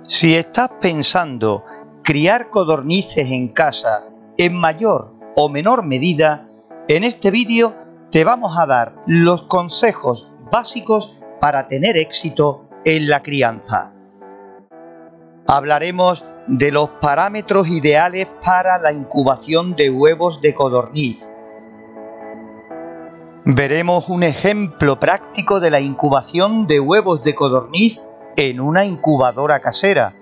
Si estás pensando criar codornices en casa en mayor o menor medida, en este vídeo te vamos a dar los consejos básicos para tener éxito en la crianza. Hablaremos de los parámetros ideales para la incubación de huevos de codorniz. Veremos un ejemplo práctico de la incubación de huevos de codorniz en una incubadora casera.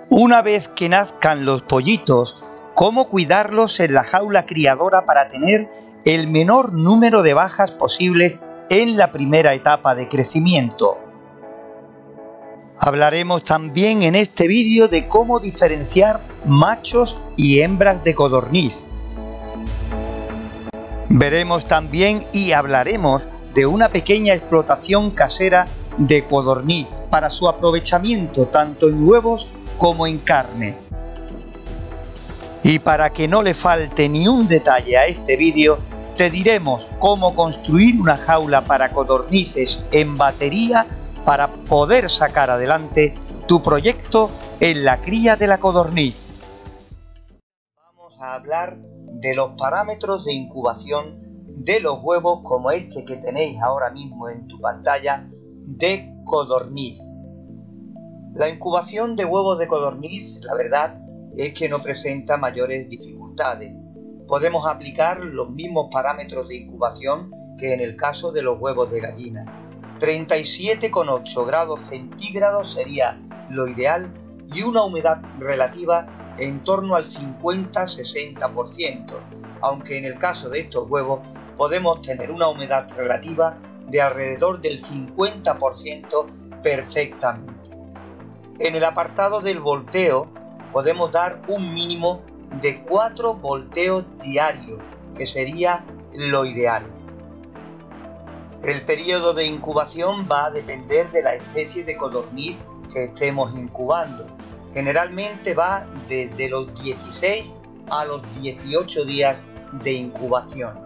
Una vez que nazcan los pollitos, cómo cuidarlos en la jaula criadora para tener el menor número de bajas posibles en la primera etapa de crecimiento. Hablaremos también en este vídeo de cómo diferenciar machos y hembras de codorniz. Veremos también y hablaremos de una pequeña explotación casera de codorniz para su aprovechamiento tanto en huevos como en carne. Y para que no le falte ni un detalle a este vídeo, te diremos cómo construir una jaula para codornices en batería para poder sacar adelante tu proyecto en la cría de la codorniz. Vamos a hablar de los parámetros de incubación de los huevos como este que tenéis ahora mismo en tu pantalla de codorniz. La incubación de huevos de codorniz, la verdad es que no presenta mayores dificultades. Podemos aplicar los mismos parámetros de incubación que en el caso de los huevos de gallina. 37,8 grados centígrados sería lo ideal y una humedad relativa en torno al 50-60%, aunque en el caso de estos huevos podemos tener una humedad relativa de alrededor del 50% perfectamente. En el apartado del volteo podemos dar un mínimo de 4 volteos diarios, que sería lo ideal. El periodo de incubación va a depender de la especie de codorniz que estemos incubando. Generalmente va desde los 16 a los 18 días de incubación.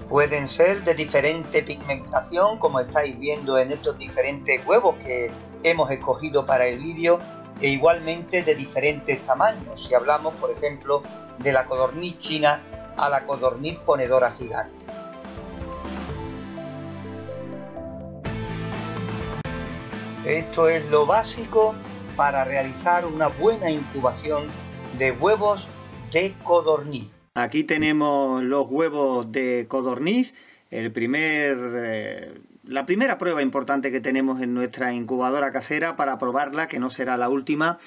Pueden ser de diferente pigmentación, como estáis viendo en estos diferentes huevos que hemos escogido para el vídeo, e igualmente de diferentes tamaños, si hablamos por ejemplo de la codorniz china a la codorniz ponedora gigante. Esto es lo básico para realizar una buena incubación de huevos de codorniz. Aquí tenemos los huevos de codorniz, la primera prueba importante que tenemos en nuestra incubadora casera para probarla, que no será la última.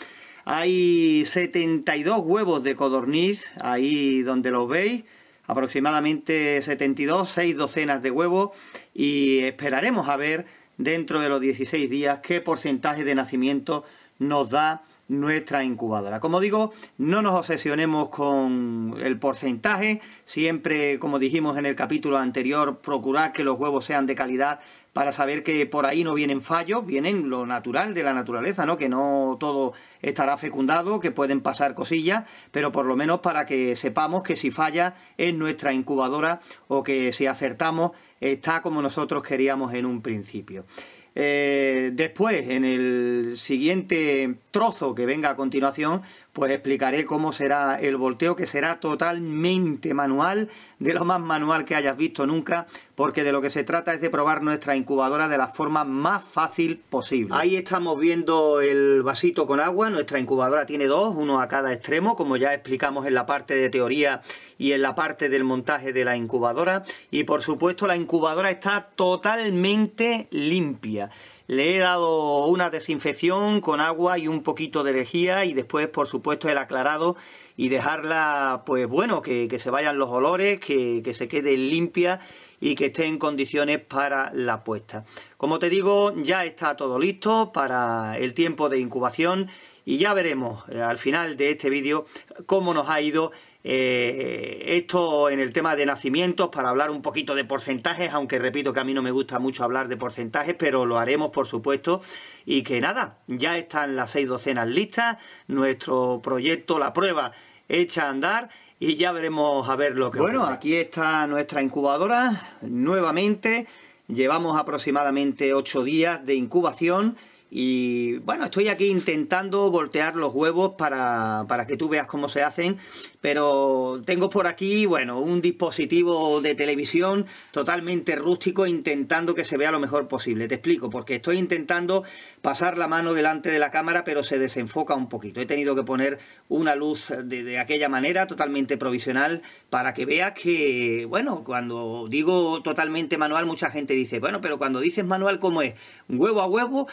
Hay 72 huevos de codorniz, ahí donde los veis, aproximadamente 72, 6 docenas de huevos, y esperaremos a ver dentro de los 16 días qué porcentaje de nacimiento nos da nuestra incubadora. Como digo, no nos obsesionemos con el porcentaje, siempre, como dijimos en el capítulo anterior, procurar que los huevos sean de calidad para saber que por ahí no vienen fallos, vienen lo natural de la naturaleza, ¿no? Que no todo estará fecundado, que pueden pasar cosillas, pero por lo menos para que sepamos que si falla en nuestra incubadora o que si acertamos está como nosotros queríamos en un principio. Después, en el siguiente trozo que venga a continuación, pues explicaré cómo será el volteo, que será totalmente manual, de lo más manual que hayas visto nunca, porque de lo que se trata es de probar nuestra incubadora de la forma más fácil posible. Ahí estamos viendo el vasito con agua. Nuestra incubadora tiene dos, uno a cada extremo, como ya explicamos en la parte de teoría y en la parte del montaje de la incubadora. Y por supuesto la incubadora está totalmente limpia. Le he dado una desinfección con agua y un poquito de lejía y después, por supuesto, el aclarado y dejarla, pues bueno, que se vayan los olores, que se quede limpia y que esté en condiciones para la puesta. Como te digo, ya está todo listo para el tiempo de incubación y ya veremos al final de este vídeo cómo nos ha ido esto en el tema de nacimientos, para hablar un poquito de porcentajes, aunque repito que a mí no me gusta mucho hablar de porcentajes, pero lo haremos por supuesto. Y que nada, ya están las 6 docenas listas, nuestro proyecto, la prueba hecha a andar, y ya veremos a ver lo que ocurre. Bueno, aquí está nuestra incubadora nuevamente. Llevamos aproximadamente 8 días de incubación Y bueno, estoy aquí intentando voltear los huevos para que tú veas cómo se hacen, pero tengo por aquí, bueno, un dispositivo de televisión totalmente rústico intentando que se vea lo mejor posible. Te explico, porque estoy intentando pasar la mano delante de la cámara, pero se desenfoca un poquito. He tenido que poner una luz de aquella manera, totalmente provisional, para que veas que, bueno, cuando digo totalmente manual, mucha gente dice, bueno, pero cuando dices manual, ¿cómo es? ¿Huevo a huevo?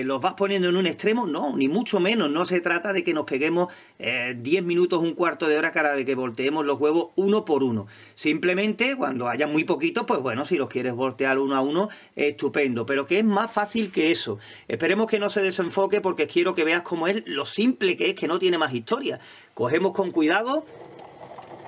¿Los vas poniendo en un extremo? No, ni mucho menos. No se trata de que nos peguemos 10 minutos, un cuarto de hora cada vez que volteemos los huevos uno por uno. Simplemente, cuando haya muy poquitos, pues bueno, si los quieres voltear uno a uno, estupendo. Pero que es más fácil que eso. Esperemos que no se desenfoque, porque quiero que veas cómo es lo simple que es, que no tiene más historia. Cogemos con cuidado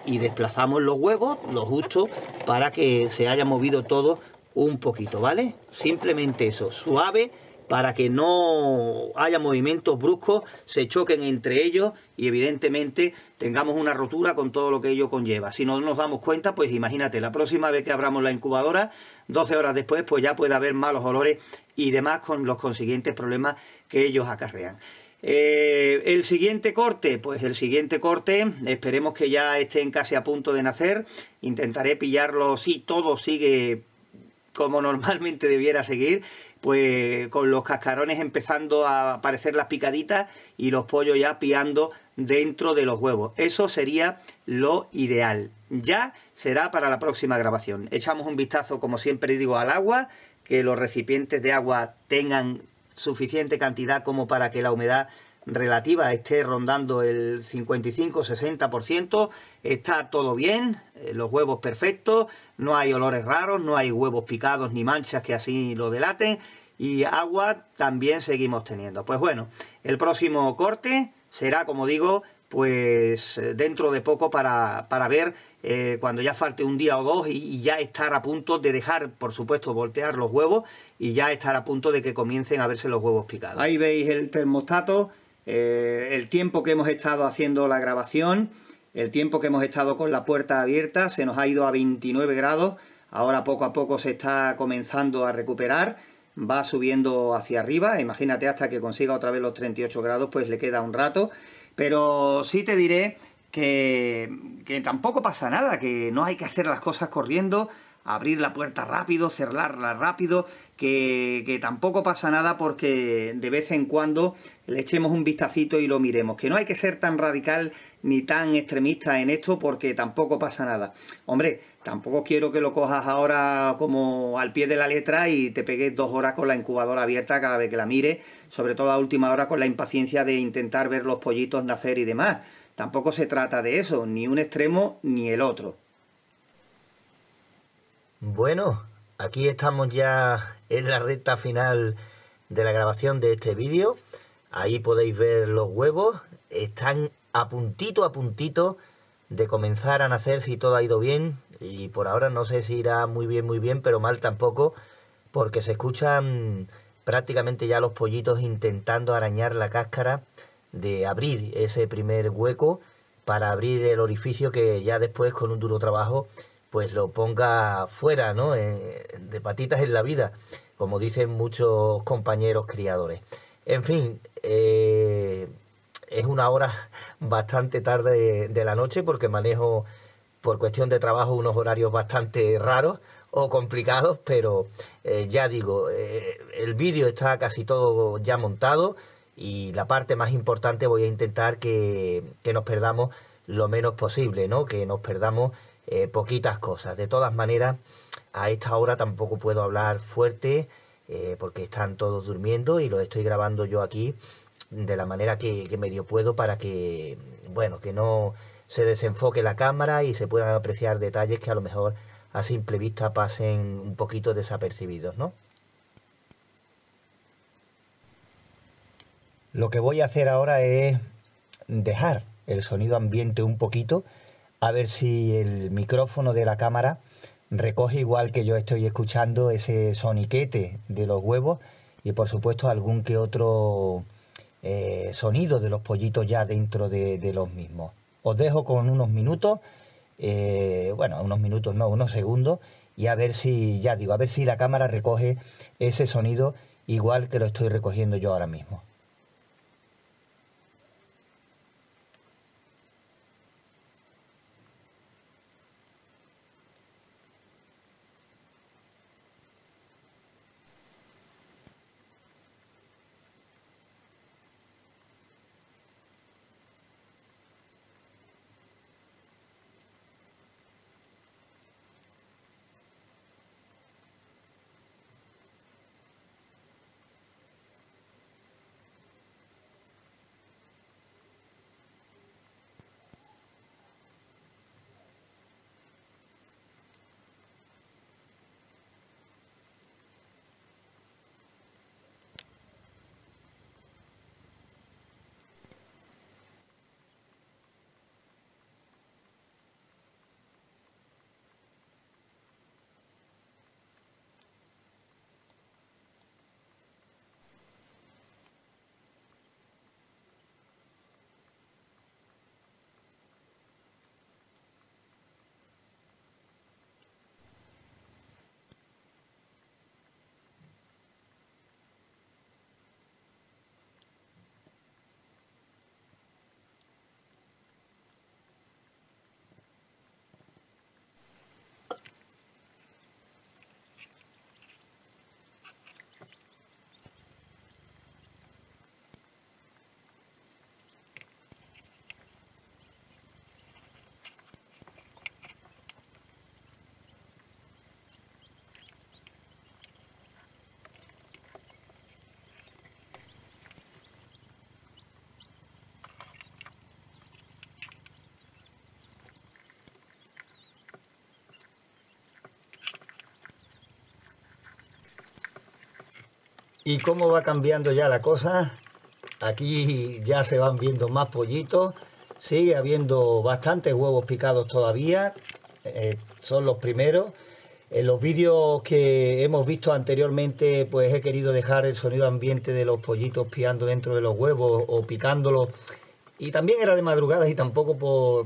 y desplazamos los huevos lo justo para que se haya movido todo un poquito, ¿vale? Simplemente eso, suave, para que no haya movimientos bruscos, se choquen entre ellos y evidentemente tengamos una rotura con todo lo que ello conlleva. Si no nos damos cuenta, pues imagínate, la próxima vez que abramos la incubadora, 12 horas después, pues ya puede haber malos olores y demás, con los consiguientes problemas que ellos acarrean. El siguiente corte, pues el siguiente corte, esperemos que ya estén casi a punto de nacer. Intentaré pillarlo si todo sigue como normalmente debiera seguir, pues con los cascarones empezando a aparecer las picaditas y los pollos ya piando dentro de los huevos. Eso sería lo ideal. Ya será para la próxima grabación. Echamos un vistazo, como siempre digo, al agua, que los recipientes de agua tengan suficiente cantidad como para que la humedad relativa esté rondando el 55-60%, está todo bien, los huevos perfectos, no hay olores raros, no hay huevos picados ni manchas que así lo delaten, y agua también seguimos teniendo. Pues bueno, el próximo corte será, como digo, pues dentro de poco para ver cuando ya falte un día o dos y ya estar a punto de dejar, por supuesto, voltear los huevos y ya estar a punto de que comiencen a verse los huevos picados. Ahí veis el termostato. El tiempo que hemos estado haciendo la grabación, el tiempo que hemos estado con la puerta abierta, se nos ha ido a 29 grados, ahora poco a poco se está comenzando a recuperar, va subiendo hacia arriba, imagínate hasta que consiga otra vez los 38 grados, pues le queda un rato, pero sí te diré que tampoco pasa nada, que no hay que hacer las cosas corriendo, abrir la puerta rápido, cerrarla rápido, que tampoco pasa nada porque de vez en cuando le echemos un vistacito y lo miremos. Que no hay que ser tan radical ni tan extremista en esto porque tampoco pasa nada. Hombre, tampoco quiero que lo cojas ahora como al pie de la letra y te pegues 2 horas con la incubadora abierta cada vez que la mires, sobre todo a última hora con la impaciencia de intentar ver los pollitos nacer y demás. Tampoco se trata de eso, ni un extremo ni el otro. Bueno, aquí estamos ya en la recta final de la grabación de este vídeo. Ahí podéis ver los huevos. Están a puntito de comenzar a nacer si todo ha ido bien. Y por ahora no sé si irá muy bien, pero mal tampoco, porque se escuchan prácticamente ya los pollitos intentando arañar la cáscara de abrir ese primer hueco para abrir el orificio que ya después con un duro trabajo pues lo ponga fuera, ¿no? De patitas en la vida, como dicen muchos compañeros criadores. En fin, es una hora bastante tarde de la noche porque manejo por cuestión de trabajo unos horarios bastante raros o complicados, pero ya digo, el vídeo está casi todo ya montado y la parte más importante voy a intentar que nos perdamos lo menos posible, ¿no? Que nos perdamos poquitas cosas. De todas maneras, a esta hora tampoco puedo hablar fuerte porque están todos durmiendo y lo estoy grabando yo aquí de la manera que medio puedo para que, bueno, que no se desenfoque la cámara y se puedan apreciar detalles que a lo mejor a simple vista pasen un poquito desapercibidos, ¿no? Lo que voy a hacer ahora es dejar el sonido ambiente un poquito, a ver si el micrófono de la cámara recoge igual que yo estoy escuchando ese soniquete de los huevos y por supuesto algún que otro sonido de los pollitos ya dentro de los mismos. Os dejo con unos minutos, bueno, unos minutos no, unos segundos, y a ver si, ya digo, a ver si la cámara recoge ese sonido igual que lo estoy recogiendo yo ahora mismo. ¿Y cómo va cambiando ya la cosa? Aquí ya se van viendo más pollitos. Sigue habiendo bastantes huevos picados todavía. Son los primeros. En los vídeos que hemos visto anteriormente, pues he querido dejar el sonido ambiente de los pollitos piando dentro de los huevos o picándolos. Y también era de madrugada y tampoco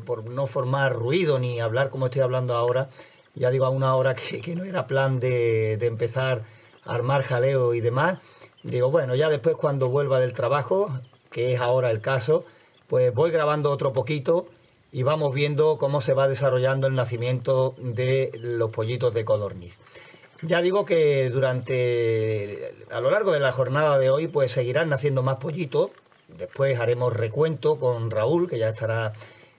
por no formar ruido ni hablar como estoy hablando ahora. Ya digo, a una hora que no era plan de empezar a armar jaleo y demás. Digo, bueno, ya después cuando vuelva del trabajo, que es ahora el caso, pues voy grabando otro poquito y vamos viendo cómo se va desarrollando el nacimiento de los pollitos de codorniz. Ya digo que a lo largo de la jornada de hoy, pues seguirán naciendo más pollitos. Después haremos recuento con Raúl, que ya estará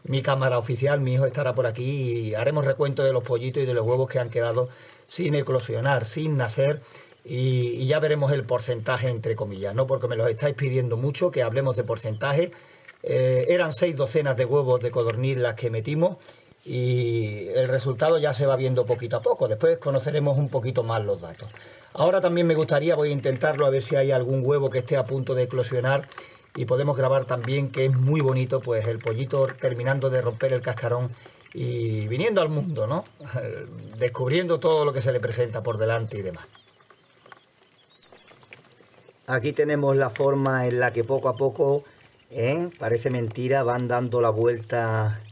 mi cámara oficial, mi hijo estará por aquí, y haremos recuento de los pollitos y de los huevos que han quedado sin eclosionar, sin nacer. Y ya veremos el porcentaje, entre comillas, ¿no? Porque me los estáis pidiendo mucho, que hablemos de porcentaje. Eran 6 docenas de huevos de codorniz las que metimos y el resultado ya se va viendo poquito a poco. Después conoceremos un poquito más los datos. Ahora también me gustaría, voy a intentarlo, a ver si hay algún huevo que esté a punto de eclosionar y podemos grabar también, que es muy bonito, pues el pollito terminando de romper el cascarón y viniendo al mundo, ¿no? Descubriendo todo lo que se le presenta por delante y demás. Aquí tenemos la forma en la que poco a poco, parece mentira, van dando la vuelta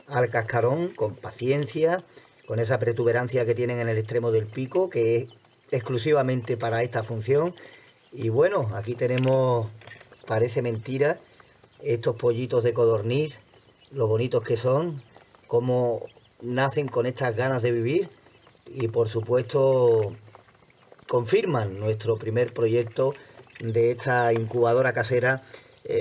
al cascarón con paciencia, con esa protuberancia que tienen en el extremo del pico, que es exclusivamente para esta función. Y bueno, aquí tenemos, parece mentira, estos pollitos de codorniz, lo bonitos que son, cómo nacen con estas ganas de vivir y por supuesto confirman nuestro primer proyecto de esta incubadora casera,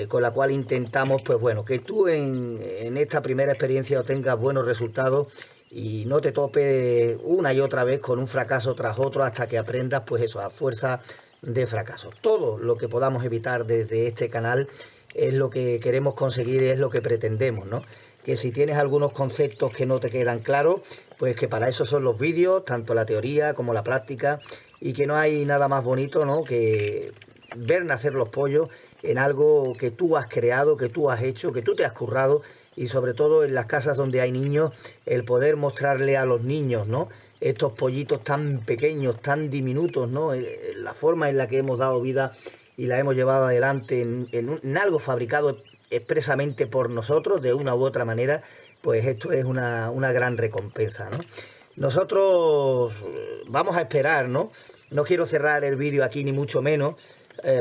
con la cual intentamos, pues bueno, que tú en esta primera experiencia obtengas buenos resultados y no te topes una y otra vez con un fracaso tras otro hasta que aprendas, pues eso, a fuerza de fracasos. Todo lo que podamos evitar desde este canal es lo que queremos conseguir, es lo que pretendemos, ¿no? Que si tienes algunos conceptos que no te quedan claros, pues que para eso son los vídeos, tanto la teoría como la práctica, y que no hay nada más bonito, ¿no?, que ver nacer los pollos en algo que tú has creado, que tú has hecho, que tú te has currado, y sobre todo en las casas donde hay niños, el poder mostrarle a los niños, ¿no?, estos pollitos tan pequeños, tan diminutos, ¿no?, la forma en la que hemos dado vida y la hemos llevado adelante en algo fabricado expresamente por nosotros, de una u otra manera, pues esto es una gran recompensa, ¿no? Nosotros vamos a esperar, ¿no?, No quiero cerrar el vídeo aquí ni mucho menos,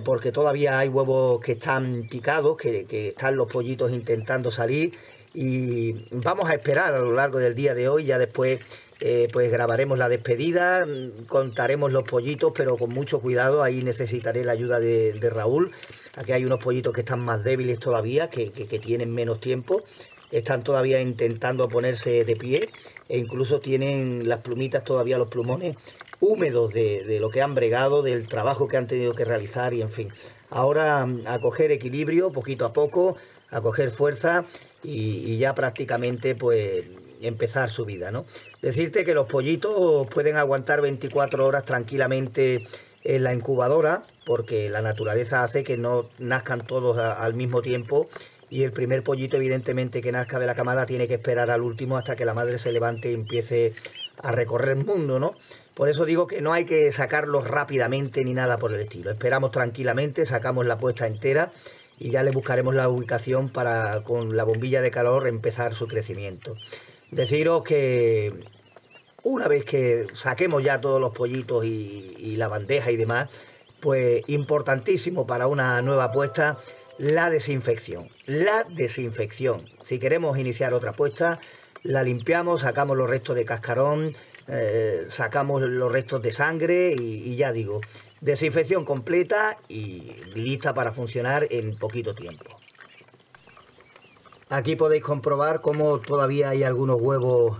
porque todavía hay huevos que están picados, que están los pollitos intentando salir, y vamos a esperar a lo largo del día de hoy. Ya después pues grabaremos la despedida, contaremos los pollitos, pero con mucho cuidado. Ahí necesitaré la ayuda de Raúl. Aquí hay unos pollitos que están más débiles todavía, que tienen menos tiempo, están todavía intentando ponerse de pie, e incluso tienen las plumitas todavía, los plumones húmedos de lo que han bregado, del trabajo que han tenido que realizar, y en fin. Ahora a coger equilibrio poquito a poco, a coger fuerza, y ya prácticamente pues empezar su vida, ¿no? Decirte que los pollitos pueden aguantar 24 horas tranquilamente en la incubadora, porque la naturaleza hace que no nazcan todos al mismo tiempo, y el primer pollito evidentemente que nazca de la camada tiene que esperar al último hasta que la madre se levante y empiece a recorrer el mundo, ¿no? Por eso digo que no hay que sacarlos rápidamente ni nada por el estilo. Esperamos tranquilamente, sacamos la puesta entera y ya le buscaremos la ubicación para, con la bombilla de calor, empezar su crecimiento. Deciros que una vez que saquemos ya todos los pollitos y la bandeja y demás, pues importantísimo para una nueva puesta, la desinfección. La desinfección. Si queremos iniciar otra puesta, la limpiamos, sacamos los restos de cascarón, sacamos los restos de sangre y ya digo, desinfección completa y lista para funcionar en poquito tiempo. Aquí podéis comprobar cómo todavía hay algunos huevos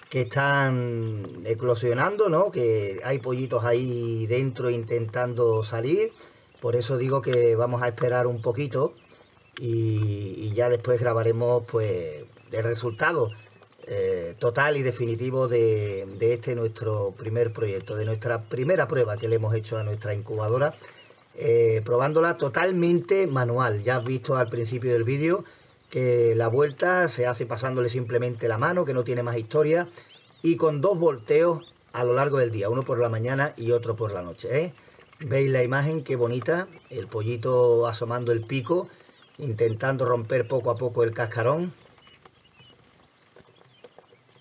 que están eclosionando, ¿no? Que hay pollitos ahí dentro intentando salir. Por eso digo que vamos a esperar un poquito y ya después grabaremos pues el resultado total y definitivo de este nuestro primer proyecto, de nuestra primera prueba que le hemos hecho a nuestra incubadora, probándola totalmente manual. Ya has visto al principio del vídeo que la vuelta se hace pasándole simplemente la mano, que no tiene más historia, y con 2 volteos a lo largo del día, uno por la mañana y otro por la noche, ¿eh? ¿Veis la imagen? Qué bonita, el pollito asomando el pico, intentando romper poco a poco el cascarón.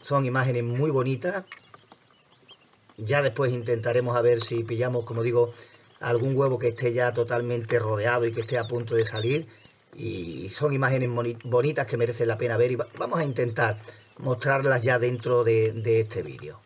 Son imágenes muy bonitas. Ya después intentaremos a ver si pillamos, como digo, algún huevo que esté ya totalmente rodeado y que esté a punto de salir. Y son imágenes bonitas que merecen la pena ver, y vamos a intentar mostrarlas ya dentro de este vídeo.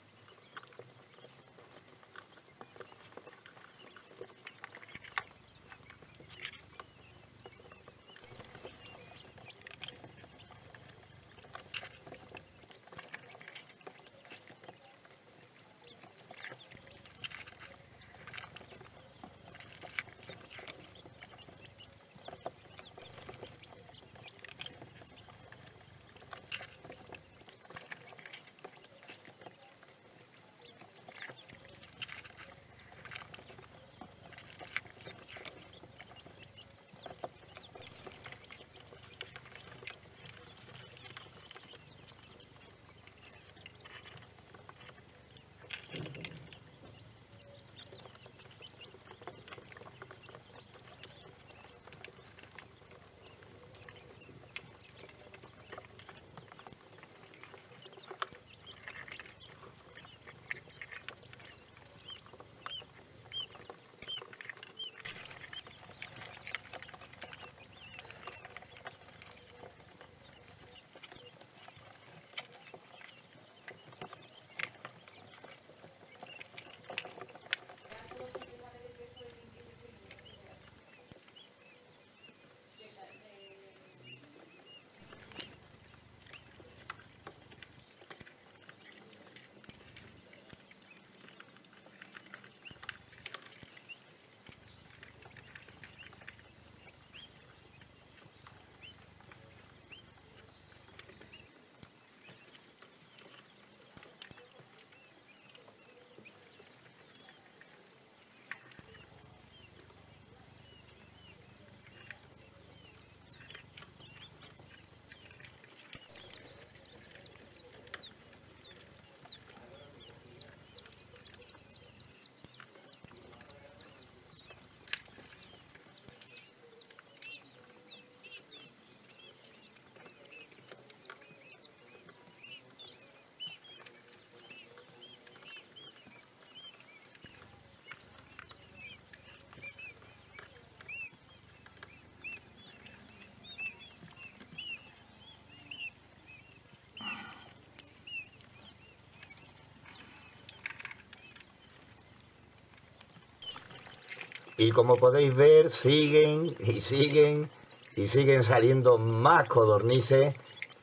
Y como podéis ver, siguen y siguen y siguen saliendo más codornices.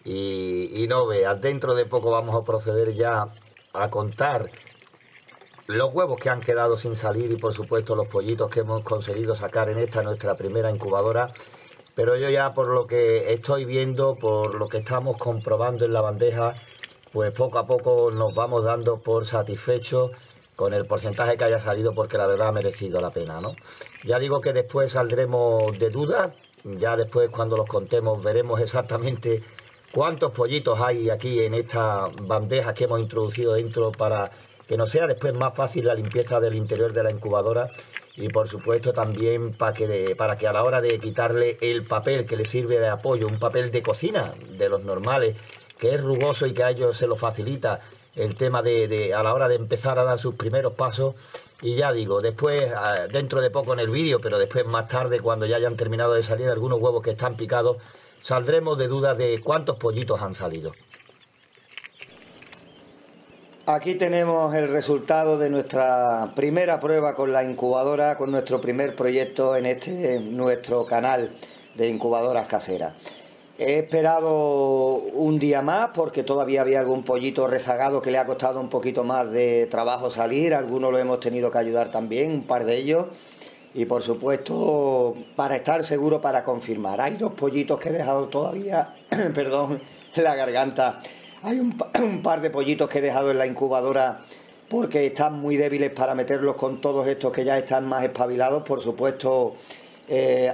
Y no veas, dentro de poco vamos a proceder ya a contar los huevos que han quedado sin salir y por supuesto los pollitos que hemos conseguido sacar en esta nuestra primera incubadora. Pero yo ya por lo que estoy viendo, por lo que estamos comprobando en la bandeja, pues poco a poco nos vamos dando por satisfechos con el porcentaje que haya salido, porque la verdad ha merecido la pena, ¿no? Ya digo que después saldremos de dudas, ya después cuando los contemos veremos exactamente cuántos pollitos hay aquí en esta bandeja que hemos introducido dentro para que nos sea después más fácil la limpieza del interior de la incubadora y por supuesto también para que a la hora de quitarle el papel que le sirve de apoyo, un papel de cocina de los normales, que es rugoso y que a ellos se lo facilita el tema a la hora de empezar a dar sus primeros pasos. Y ya digo, después, dentro de poco en el vídeo, pero después más tarde, cuando ya hayan terminado de salir algunos huevos que están picados, saldremos de dudas de cuántos pollitos han salido. Aquí tenemos el resultado de nuestra primera prueba con la incubadora, con nuestro primer proyecto en nuestro canal de incubadoras caseras. He esperado un día más porque todavía había algún pollito rezagado que le ha costado un poquito más de trabajo salir. Algunos lo hemos tenido que ayudar también, un par de ellos. Y por supuesto, para estar seguro, para confirmar. Hay dos pollitos que he dejado todavía, perdón, en la garganta. Hay un par de pollitos que he dejado en la incubadora porque están muy débiles para meterlos con todos estos que ya están más espabilados. Por supuesto,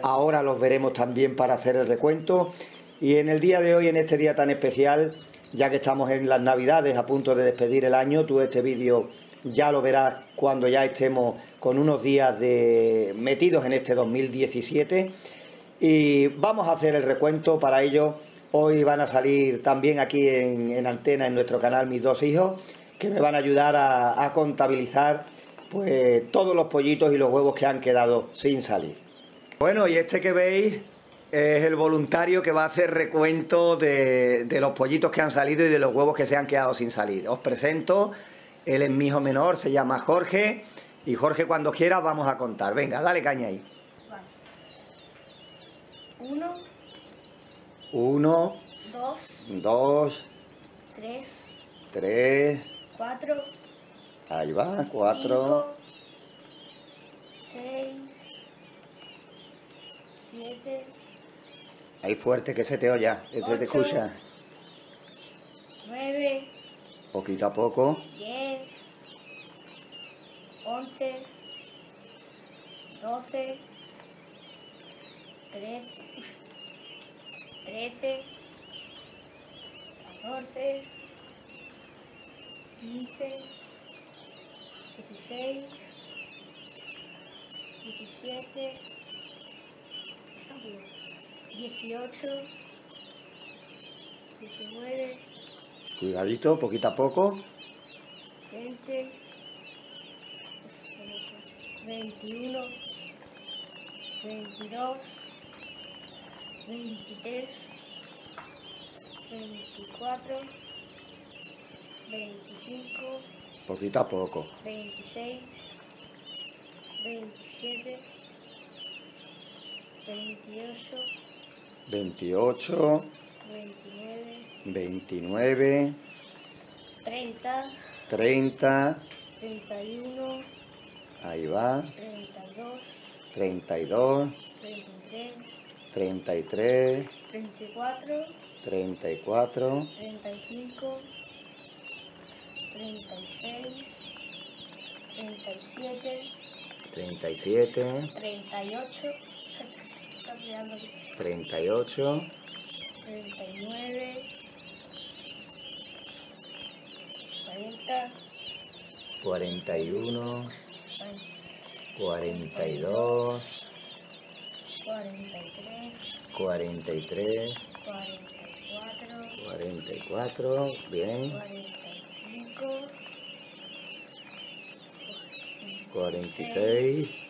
ahora los veremos también para hacer el recuento. Y en el día de hoy, en este día tan especial, ya que estamos en las Navidades, a punto de despedir el año, tú este vídeo ya lo verás cuando ya estemos con unos días metidos en este 2017. Y vamos a hacer el recuento. Para ello, hoy van a salir también aquí en antena, en nuestro canal, mis dos hijos, que me van a ayudar a contabilizar pues todos los pollitos y los huevos que han quedado sin salir. Bueno, y este que veis es el voluntario que va a hacer recuento de los pollitos que han salido y de los huevos que se han quedado sin salir. Os presento, él es mi hijo menor, se llama Jorge, y Jorge, cuando quieras vamos a contar. Venga, dale caña ahí. Vale. 1, 2, 3, 4, ahí va, 4, 6, 7, ahí fuerte que se te oya, te 8, escucha. 9, Poquito a poco. 10, 11, 12, 13, 14, 15, 16, 17, 18, 19, Cuidadito, poquito a poco. 20, 21, 22, 23, 24, 25, Poquito a poco. 26, 27, 28, 28, 29, 29, 30, 30, 31, ahí va. 32, 32, 33, 33, 34, 34, 35, 36, 37, 37, 38, está olvidando aquí, 38, 39, 40, 41, 42, 43, 43, 44, bien. 45, 46,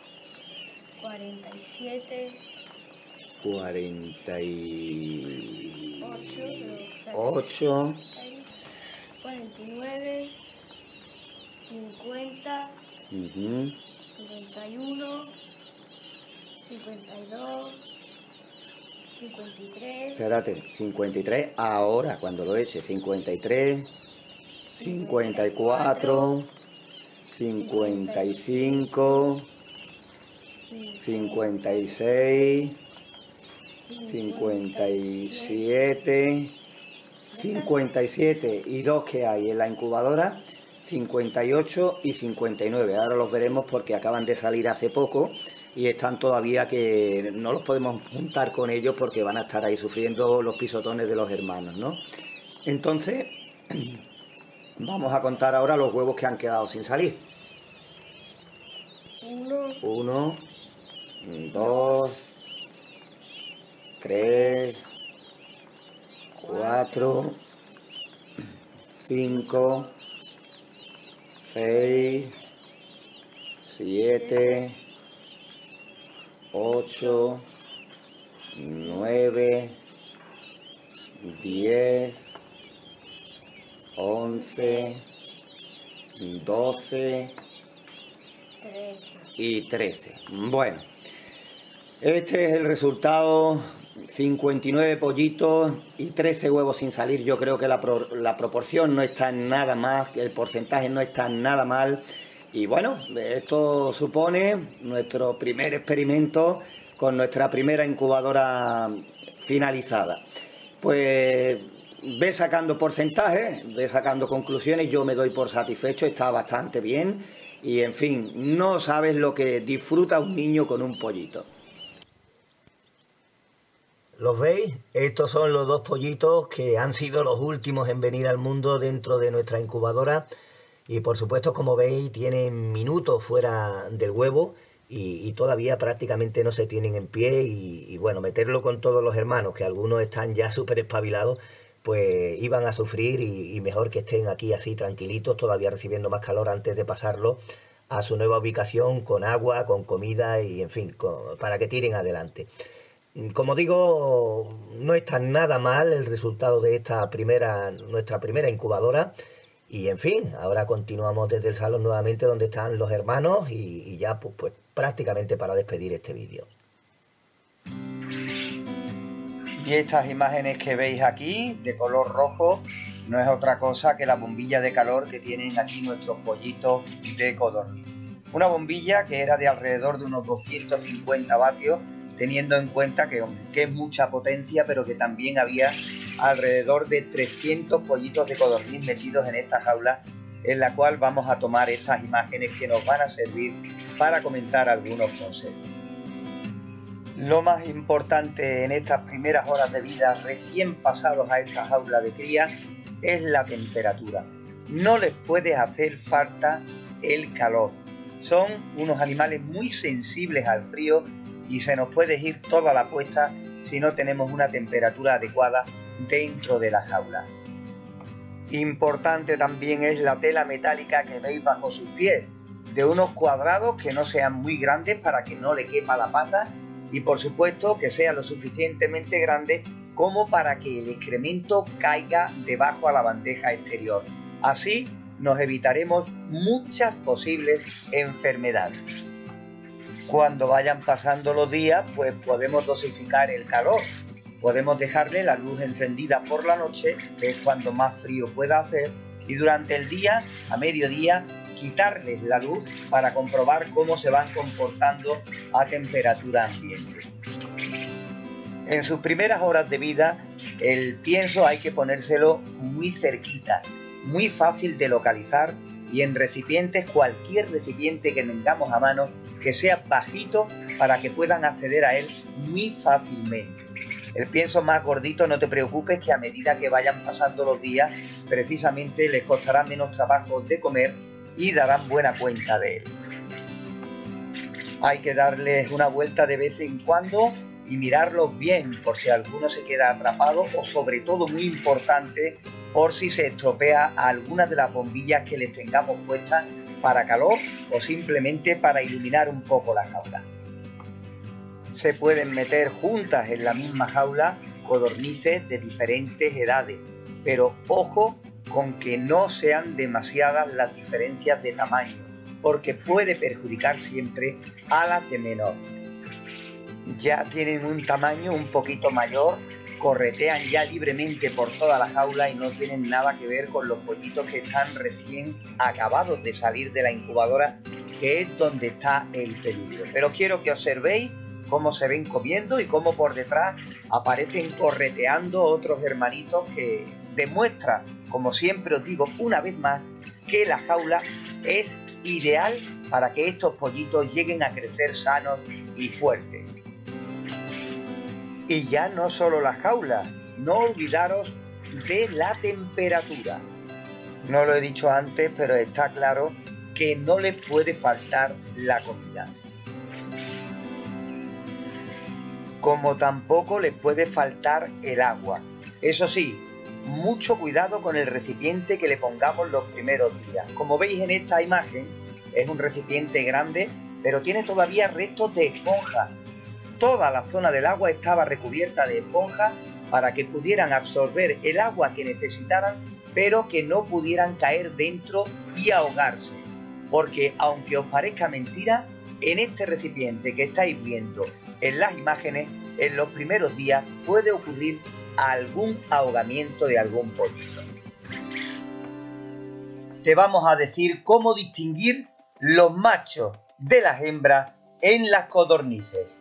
47, 48, 49, 50, ujú, 51, 52, 53, Espérate, 53 ahora, cuando lo eche. 53, 54, 55, 56, 57, 57 y 2 que hay en la incubadora, 58 y 59. Ahora los veremos porque acaban de salir hace poco y están todavía que no los podemos juntar con ellos porque van a estar ahí sufriendo los pisotones de los hermanos, ¿no? Entonces, vamos a contar ahora los huevos que han quedado sin salir. 1, 2, 3, 4, 5, 6, 7, 8, 9, 10, 11, 12 y 13. Bueno, este es el resultado: 59 pollitos y 13 huevos sin salir. Yo creo que la proporción no está nada más, que el porcentaje no está nada mal. Y bueno, esto supone nuestro primer experimento con nuestra primera incubadora finalizada. Pues ve sacando porcentajes, ve sacando conclusiones. Yo me doy por satisfecho, está bastante bien. Y en fin, no sabes lo que disfruta un niño con un pollito. ¿Los veis? Estos son los 2 pollitos que han sido los últimos en venir al mundo dentro de nuestra incubadora. Y por supuesto, como veis, tienen minutos fuera del huevo y todavía prácticamente no se tienen en pie. Y bueno, meterlo con todos los hermanos, que algunos están ya súper espabilados, pues iban a sufrir y mejor que estén aquí así tranquilitos, todavía recibiendo más calor antes de pasarlo a su nueva ubicación con agua, con comida y en fin, para que tiren adelante. Como digo, no está nada mal el resultado de nuestra primera incubadora. Y en fin, ahora continuamos desde el salón nuevamente donde están los hermanos y ya pues prácticamente para despedir este vídeo. Y estas imágenes que veis aquí de color rojo no es otra cosa que la bombilla de calor que tienen aquí nuestros pollitos de codorniz. Una bombilla que era de alrededor de unos 250 vatios, teniendo en cuenta que es mucha potencia, pero que también había alrededor de 300 pollitos de codorniz metidos en esta jaula, en la cual vamos a tomar estas imágenes que nos van a servir para comentar algunos conceptos. Lo más importante en estas primeras horas de vida recién pasados a esta jaula de cría es la temperatura. No les puede hacer falta el calor. Son unos animales muy sensibles al frío y se nos puede ir toda la puesta si no tenemos una temperatura adecuada dentro de la jaula. Importante también es la tela metálica que veis bajo sus pies, de unos cuadrados que no sean muy grandes para que no le quepa la pata y por supuesto que sea lo suficientemente grande como para que el excremento caiga debajo a la bandeja exterior. Así nos evitaremos muchas posibles enfermedades. Cuando vayan pasando los días, pues podemos dosificar el calor. Podemos dejarle la luz encendida por la noche, que es cuando más frío pueda hacer, y durante el día, a mediodía, quitarles la luz para comprobar cómo se van comportando a temperatura ambiente. En sus primeras horas de vida, el pienso hay que ponérselo muy cerquita, muy fácil de localizar y en recipientes, cualquier recipiente que tengamos a mano, que sea bajito para que puedan acceder a él muy fácilmente. El pienso más gordito, no te preocupes que a medida que vayan pasando los días, precisamente les costará menos trabajo de comer y darán buena cuenta de él. Hay que darles una vuelta de vez en cuando y mirarlos bien por si alguno se queda atrapado o sobre todo muy importante por si se estropea alguna de las bombillas que les tengamos puestas para calor o simplemente para iluminar un poco la jaula. Se pueden meter juntas en la misma jaula codornices de diferentes edades, pero ojo con que no sean demasiadas las diferencias de tamaño, porque puede perjudicar siempre a las de menor. ya tienen un tamaño un poquito mayor, corretean ya libremente por toda la jaula y no tienen nada que ver con los pollitos que están recién acabados de salir de la incubadora, que es donde está el peligro. Pero quiero que observéis cómo se ven comiendo y cómo por detrás aparecen correteando otros hermanitos, que demuestra, como siempre os digo una vez más, que la jaula es ideal para que estos pollitos lleguen a crecer sanos y fuertes. Y ya no solo la jaula, no olvidaros de la temperatura. No lo he dicho antes, pero está claro que no les puede faltar la comida. Como tampoco les puede faltar el agua. Eso sí, mucho cuidado con el recipiente que le pongamos los primeros días. Como veis en esta imagen, es un recipiente grande, pero tiene todavía restos de esponja. Toda la zona del agua estaba recubierta de esponja para que pudieran absorber el agua que necesitaran, pero que no pudieran caer dentro y ahogarse. Porque aunque os parezca mentira, en este recipiente que estáis viendo en las imágenes, en los primeros días puede ocurrir algún ahogamiento de algún pollito. Te vamos a decir cómo distinguir los machos de las hembras en las codornices.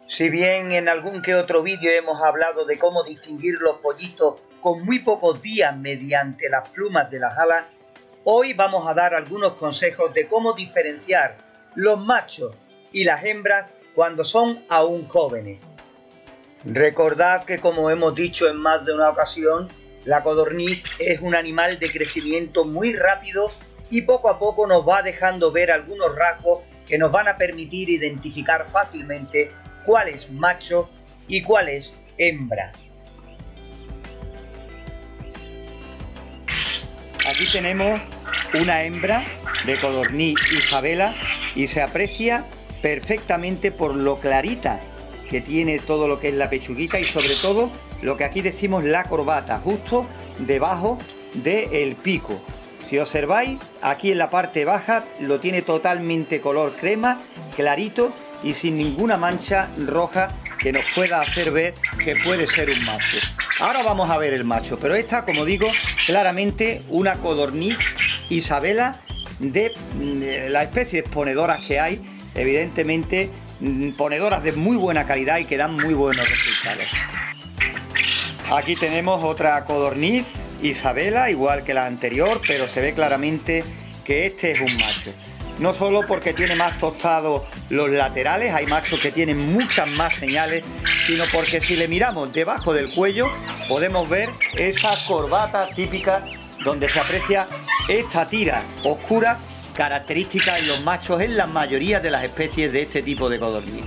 Si bien en algún que otro vídeo hemos hablado de cómo distinguir los pollitos con muy pocos días mediante las plumas de las alas, hoy vamos a dar algunos consejos de cómo diferenciar los machos y las hembras cuando son aún jóvenes. Recordad que, como hemos dicho en más de una ocasión, la codorniz es un animal de crecimiento muy rápido y poco a poco nos va dejando ver algunos rasgos que nos van a permitir identificar fácilmente cuál es macho y cuál es hembra. Aquí tenemos una hembra de codorniz Isabela y se aprecia perfectamente por lo clarita que tiene todo lo que es la pechuguita y sobre todo lo que aquí decimos la corbata, justo debajo del pico. Si observáis, aquí en la parte baja lo tiene totalmente color crema, clarito y sin ninguna mancha roja que nos pueda hacer ver que puede ser un macho. Ahora vamos a ver el macho, pero esta, como digo, claramente una codorniz Isabela de las especies ponedoras que hay, evidentemente ponedoras de muy buena calidad y que dan muy buenos resultados. Aquí tenemos otra codorniz Isabela, igual que la anterior, pero se ve claramente que este es un macho. No solo porque tiene más tostados los laterales, hay machos que tienen muchas más señales, sino porque si le miramos debajo del cuello podemos ver esa corbata típica donde se aprecia esta tira oscura, característica en los machos en la mayoría de las especies de este tipo de codornices.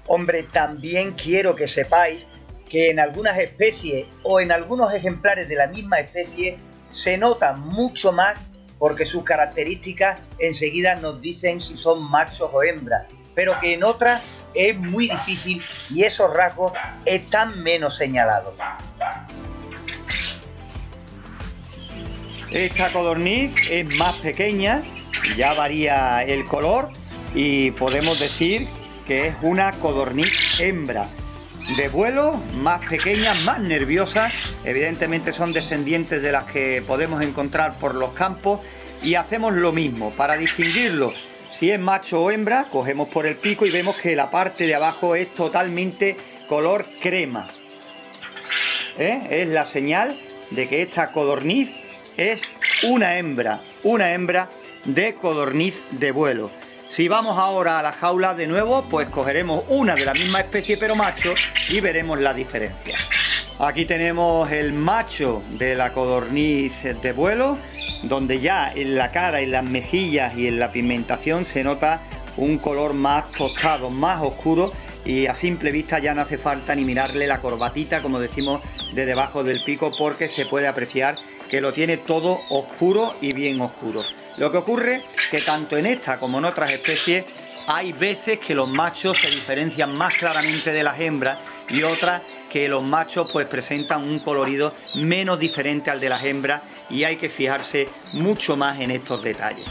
Hombre, también quiero que sepáis que en algunas especies o en algunos ejemplares de la misma especie se nota mucho más, porque sus características enseguida nos dicen si son machos o hembras, pero que en otras es muy difícil y esos rasgos están menos señalados. Esta codorniz es más pequeña, ya varía el color y podemos decir que es una codorniz hembra. De vuelo, más pequeñas, más nerviosas, evidentemente son descendientes de las que podemos encontrar por los campos y hacemos lo mismo. Para distinguirlo si es macho o hembra, cogemos por el pico y vemos que la parte de abajo es totalmente color crema. Es la señal de que esta codorniz es una hembra de codorniz de vuelo. Si vamos ahora a la jaula de nuevo, pues cogeremos una de la misma especie pero macho y veremos la diferencia. Aquí tenemos el macho de la codorniz de vuelo, donde ya en la cara, en las mejillas y en la pigmentación se nota un color más tostado, más oscuro, y a simple vista ya no hace falta ni mirarle la corbatita, como decimos, de debajo del pico, porque se puede apreciar que lo tiene todo oscuro y bien oscuro. Lo que ocurre que tanto en esta como en otras especies hay veces que los machos se diferencian más claramente de las hembras y otras que los machos pues presentan un colorido menos diferente al de las hembras y hay que fijarse mucho más en estos detalles.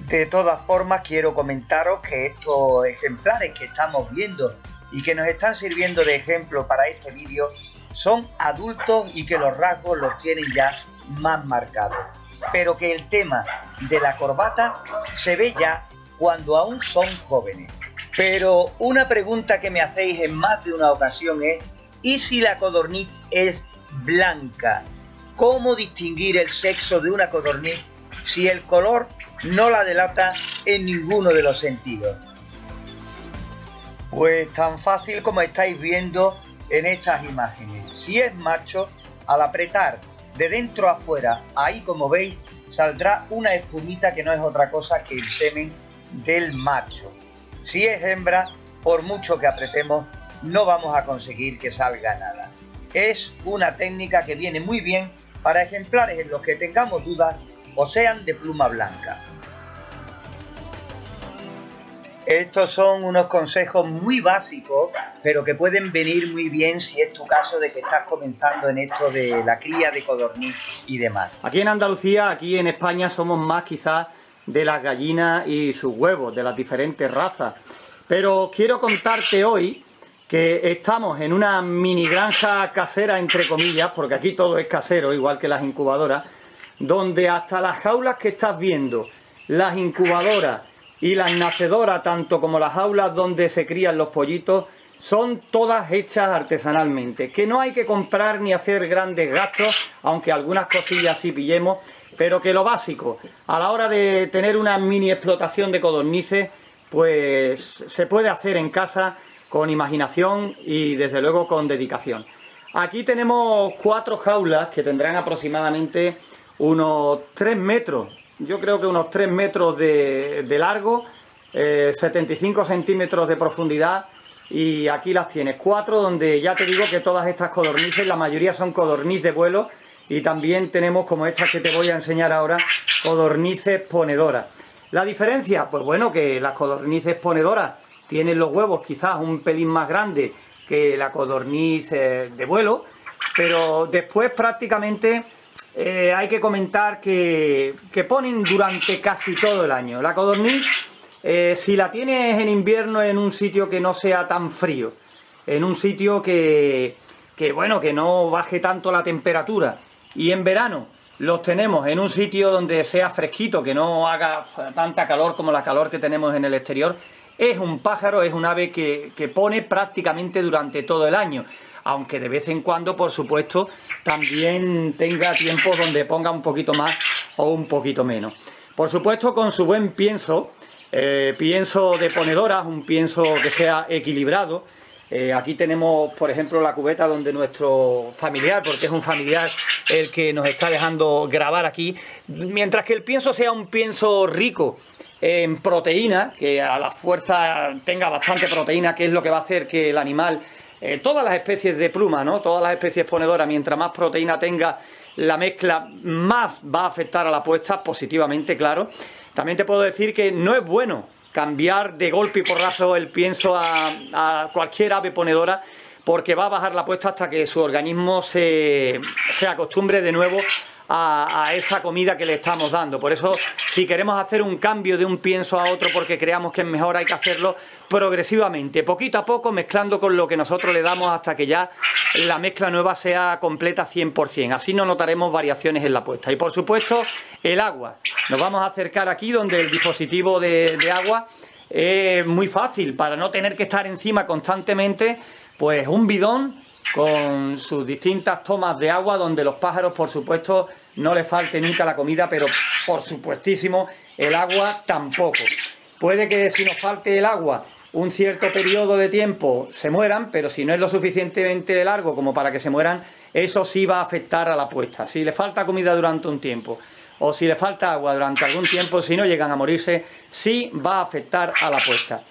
De todas formas, quiero comentaros que estos ejemplares que estamos viendo y que nos están sirviendo de ejemplo para este vídeo son adultos y que los rasgos los tienen ya más marcados, pero que el tema de la corbata se ve ya cuando aún son jóvenes. Pero una pregunta que me hacéis en más de una ocasión es: ¿y si la codorniz es blanca? ¿Cómo distinguir el sexo de una codorniz si el color no la delata en ninguno de los sentidos? Pues tan fácil como estáis viendo en estas imágenes. Si es macho, al apretar de dentro a afuera, ahí como veis, saldrá una espumita que no es otra cosa que el semen del macho. Si es hembra, por mucho que apretemos, no vamos a conseguir que salga nada. Es una técnica que viene muy bien para ejemplares en los que tengamos dudas o sean de pluma blanca. Estos son unos consejos muy básicos, pero que pueden venir muy bien si es tu caso de que estás comenzando en esto de la cría de codorniz y demás. Aquí en Andalucía, aquí en España, somos más quizás de las gallinas y sus huevos, de las diferentes razas. Pero quiero contarte hoy que estamos en una mini granja casera, entre comillas, porque aquí todo es casero, igual que las incubadoras, donde hasta las jaulas que estás viendo, las incubadoras y las nacedoras, tanto como las jaulas donde se crían los pollitos, son todas hechas artesanalmente, que no hay que comprar ni hacer grandes gastos, aunque algunas cosillas sí pillemos, pero que lo básico, a la hora de tener una mini explotación de codornices, pues se puede hacer en casa con imaginación y desde luego con dedicación. Aquí tenemos 4 jaulas que tendrán aproximadamente unos 3 metros, yo creo que unos 3 metros de largo, 75 centímetros de profundidad, y aquí las tienes, 4 donde ya te digo que todas estas codornices, la mayoría son codorniz de vuelo, y también tenemos, como estas que te voy a enseñar ahora, codornices ponedoras. ¿La diferencia? Pues bueno, que las codornices ponedoras tienen los huevos quizás un pelín más grandes que la codorniz de vuelo, pero después prácticamente hay que comentar que ponen durante casi todo el año. La codorniz, si la tienes en invierno en un sitio que no sea tan frío, en un sitio que no baje tanto la temperatura, y en verano los tenemos en un sitio donde sea fresquito, que no haga tanta calor como la calor que tenemos en el exterior, es un pájaro, es un ave que pone prácticamente durante todo el año, aunque de vez en cuando, por supuesto, también tenga tiempos donde ponga un poquito más o un poquito menos. Por supuesto, con su buen pienso, pienso de ponedoras, un pienso que sea equilibrado. Aquí tenemos, por ejemplo, la cubeta donde nuestro familiar, porque es un familiar el que nos está dejando grabar aquí, mientras que el pienso sea un pienso rico en proteína, que a la fuerza tenga bastante proteína, que es lo que va a hacer que el animal, todas las especies de pluma, ¿no? Todas las especies ponedoras, mientras más proteína tenga la mezcla, más va a afectar a la puesta positivamente, claro. También te puedo decir que no es bueno cambiar de golpe y porrazo el pienso a cualquier ave ponedora, porque va a bajar la puesta hasta que su organismo se acostumbre de nuevo a esa comida que le estamos dando. Por eso, si queremos hacer un cambio de un pienso a otro porque creamos que es mejor, hay que hacerlo progresivamente, poquito a poco, mezclando con lo que nosotros le damos hasta que ya la mezcla nueva sea completa 100%. Así no notaremos variaciones en la puesta. Y por supuesto, el agua. Nos vamos a acercar aquí donde el dispositivo de agua es muy fácil, para no tener que estar encima constantemente, pues un bidón con sus distintas tomas de agua, donde los pájaros, por supuesto, no les falte nunca la comida, pero por supuestísimo el agua tampoco. Puede que si nos falte el agua un cierto periodo de tiempo se mueran, pero si no es lo suficientemente largo como para que se mueran, eso sí va a afectar a la puesta. Si le falta comida durante un tiempo o si le falta agua durante algún tiempo, si no llegan a morirse, sí va a afectar a la puesta.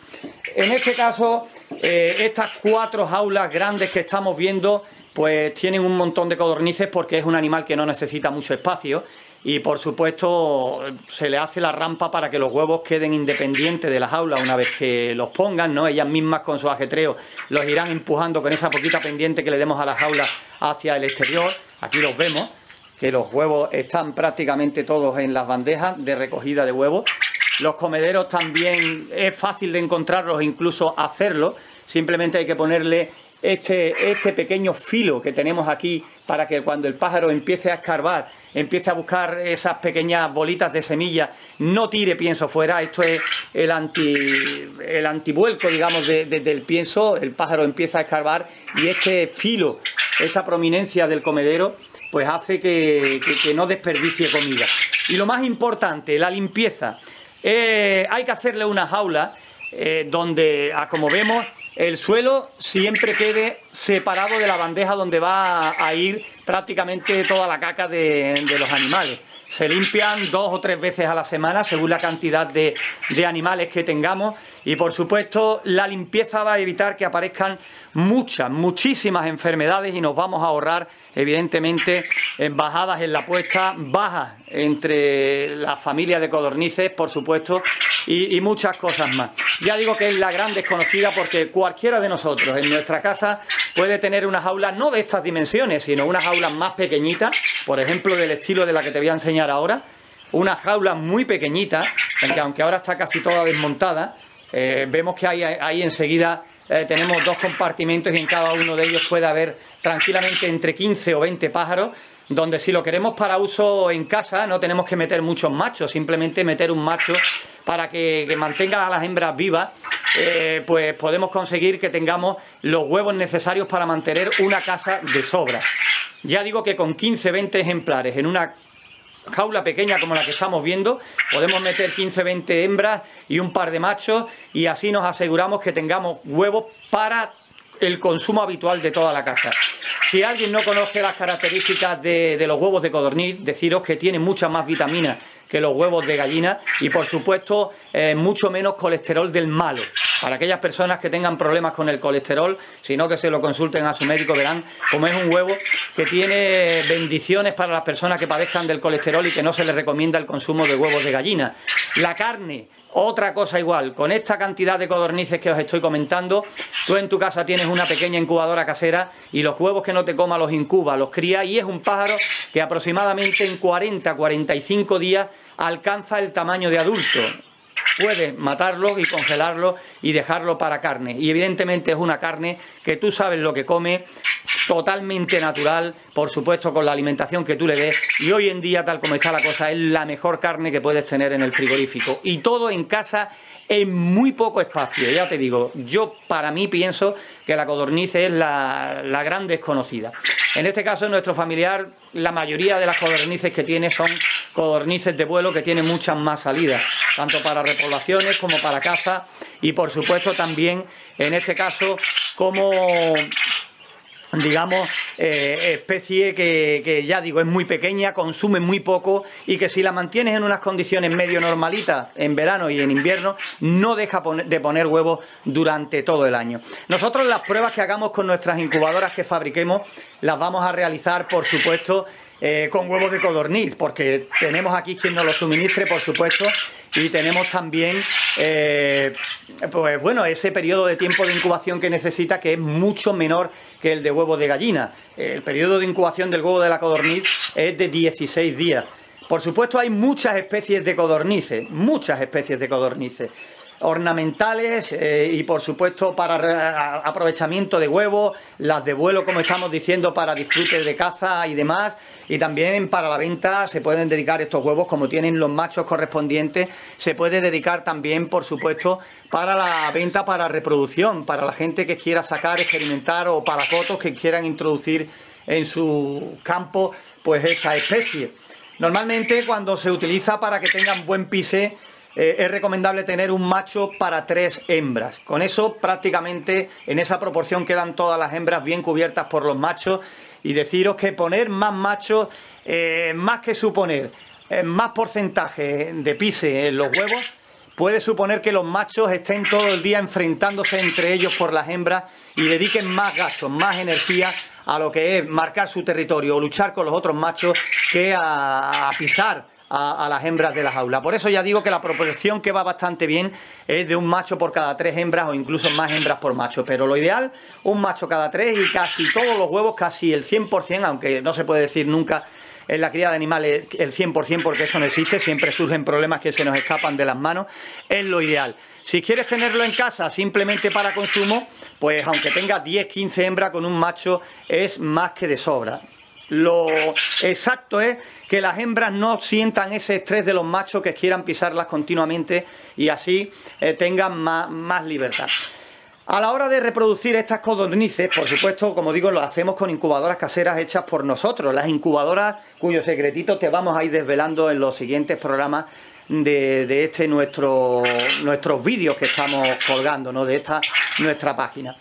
En este caso, estas 4 jaulas grandes que estamos viendo, pues tienen un montón de codornices porque es un animal que no necesita mucho espacio y por supuesto se le hace la rampa para que los huevos queden independientes de la jaula una vez que los pongan, ¿no? Ellas mismas con su ajetreo los irán empujando con esa poquita pendiente que le demos a la jaula hacia el exterior. Aquí los vemos, que los huevos están prácticamente todos en las bandejas de recogida de huevos. Los comederos también es fácil de encontrarlos, incluso hacerlo. Simplemente hay que ponerle este pequeño filo que tenemos aquí para que cuando el pájaro empiece a escarbar, empiece a buscar esas pequeñas bolitas de semilla, no tire pienso fuera. Esto es el antivuelco, digamos, del pienso. El pájaro empieza a escarbar y este filo, esta prominencia del comedero, pues hace que no desperdicie comida. Y lo más importante, la limpieza. Hay que hacerle una jaula donde, como vemos, el suelo siempre quede separado de la bandeja donde va a ir prácticamente toda la caca de los animales. Se limpian 2 o 3 veces a la semana según la cantidad de animales que tengamos, y por supuesto la limpieza va a evitar que aparezcan muchísimas enfermedades, y nos vamos a ahorrar evidentemente bajadas en la puesta, bajas entre la familia de codornices, por supuesto, y muchas cosas más. Ya digo que es la gran desconocida, porque cualquiera de nosotros en nuestra casa puede tener una jaula no de estas dimensiones, sino unas jaulas más pequeñitas, por ejemplo del estilo de la que te voy a enseñar ahora, una jaula muy pequeñita, aunque ahora está casi toda desmontada. Vemos que ahí enseguida tenemos 2 compartimentos, y en cada uno de ellos puede haber tranquilamente entre 15 o 20 pájaros, donde si lo queremos para uso en casa no tenemos que meter muchos machos, simplemente meter un macho para que mantenga a las hembras vivas. Pues podemos conseguir que tengamos los huevos necesarios para mantener una casa de sobra. Ya digo que con 15-20 ejemplares en una jaula pequeña como la que estamos viendo, podemos meter 15-20 hembras y un par de machos, y así nos aseguramos que tengamos huevos para el consumo habitual de toda la casa. Si alguien no conoce las características de los huevos de codorniz, deciros que tienen muchas más vitaminas que los huevos de gallina, y por supuesto mucho menos colesterol del malo. Para aquellas personas que tengan problemas con el colesterol, sino que se lo consulten a su médico, verán cómo es un huevo que tiene bendiciones para las personas que padezcan del colesterol, y que no se les recomienda el consumo de huevos de gallina. La carne, otra cosa igual. Con esta cantidad de codornices que os estoy comentando, tú en tu casa tienes una pequeña incubadora casera, y los huevos que no te coma los incuba, los cría, y es un pájaro que aproximadamente en 40-45 días alcanza el tamaño de adulto. Puedes matarlo y congelarlo y dejarlo para carne, y evidentemente es una carne que tú sabes lo que come, totalmente natural, por supuesto con la alimentación que tú le des, y hoy en día, tal como está la cosa, es la mejor carne que puedes tener en el frigorífico, y todo en casa en muy poco espacio. Ya te digo, yo para mí pienso que la codorniz es la gran desconocida. En este caso, nuestro familiar, la mayoría de las codornices que tiene son codornices de vuelo, que tienen muchas más salidas, tanto para repoblaciones como para caza, y por supuesto también en este caso como, digamos, especie que ya digo es muy pequeña, consume muy poco, y que si la mantienes en unas condiciones medio normalitas en verano y en invierno, no deja de poner huevos durante todo el año. Nosotros las pruebas que hagamos con nuestras incubadoras que fabriquemos las vamos a realizar, por supuesto, con huevos de codorniz, porque tenemos aquí quien nos los suministre, por supuesto, y tenemos también pues bueno, ese periodo de tiempo de incubación que necesita, que es mucho menor que el de huevo de gallina. El periodo de incubación del huevo de la codorniz es de 16 días. Por supuesto, hay muchas especies de codornices, ornamentales, y por supuesto para aprovechamiento de huevos, las de vuelo, como estamos diciendo, para disfrute de caza y demás, y también para la venta se pueden dedicar estos huevos, como tienen los machos correspondientes, se puede dedicar también, por supuesto, para la venta, para reproducción, para la gente que quiera sacar, experimentar, o para cotos que quieran introducir en su campo pues esta especie. Normalmente, cuando se utiliza para que tengan buen pise, es recomendable tener un macho para 3 hembras. Con eso prácticamente en esa proporción quedan todas las hembras bien cubiertas por los machos, y deciros que poner más machos, más que suponer más porcentaje de pise en los huevos, puede suponer que los machos estén todo el día enfrentándose entre ellos por las hembras y dediquen más gastos, más energía a lo que es marcar su territorio o luchar con los otros machos, que a pisar a las hembras de la jaula. Por eso ya digo que la proporción que va bastante bien es de un macho por cada 3 hembras, o incluso más hembras por macho, pero lo ideal, un macho cada 3, y casi todos los huevos, casi el 100%, aunque no se puede decir nunca en la cría de animales el 100%, porque eso no existe, siempre surgen problemas que se nos escapan de las manos, es lo ideal. Si quieres tenerlo en casa simplemente para consumo, pues aunque tengas 10-15 hembras con un macho es más que de sobra. Lo exacto es que las hembras no sientan ese estrés de los machos que quieran pisarlas continuamente y así tengan más libertad. A la hora de reproducir estas codornices, por supuesto, como digo, lo hacemos con incubadoras caseras hechas por nosotros. Las incubadoras cuyos secretitos te vamos a ir desvelando en los siguientes programas de nuestros vídeos que estamos colgando, ¿no? De esta nuestra página.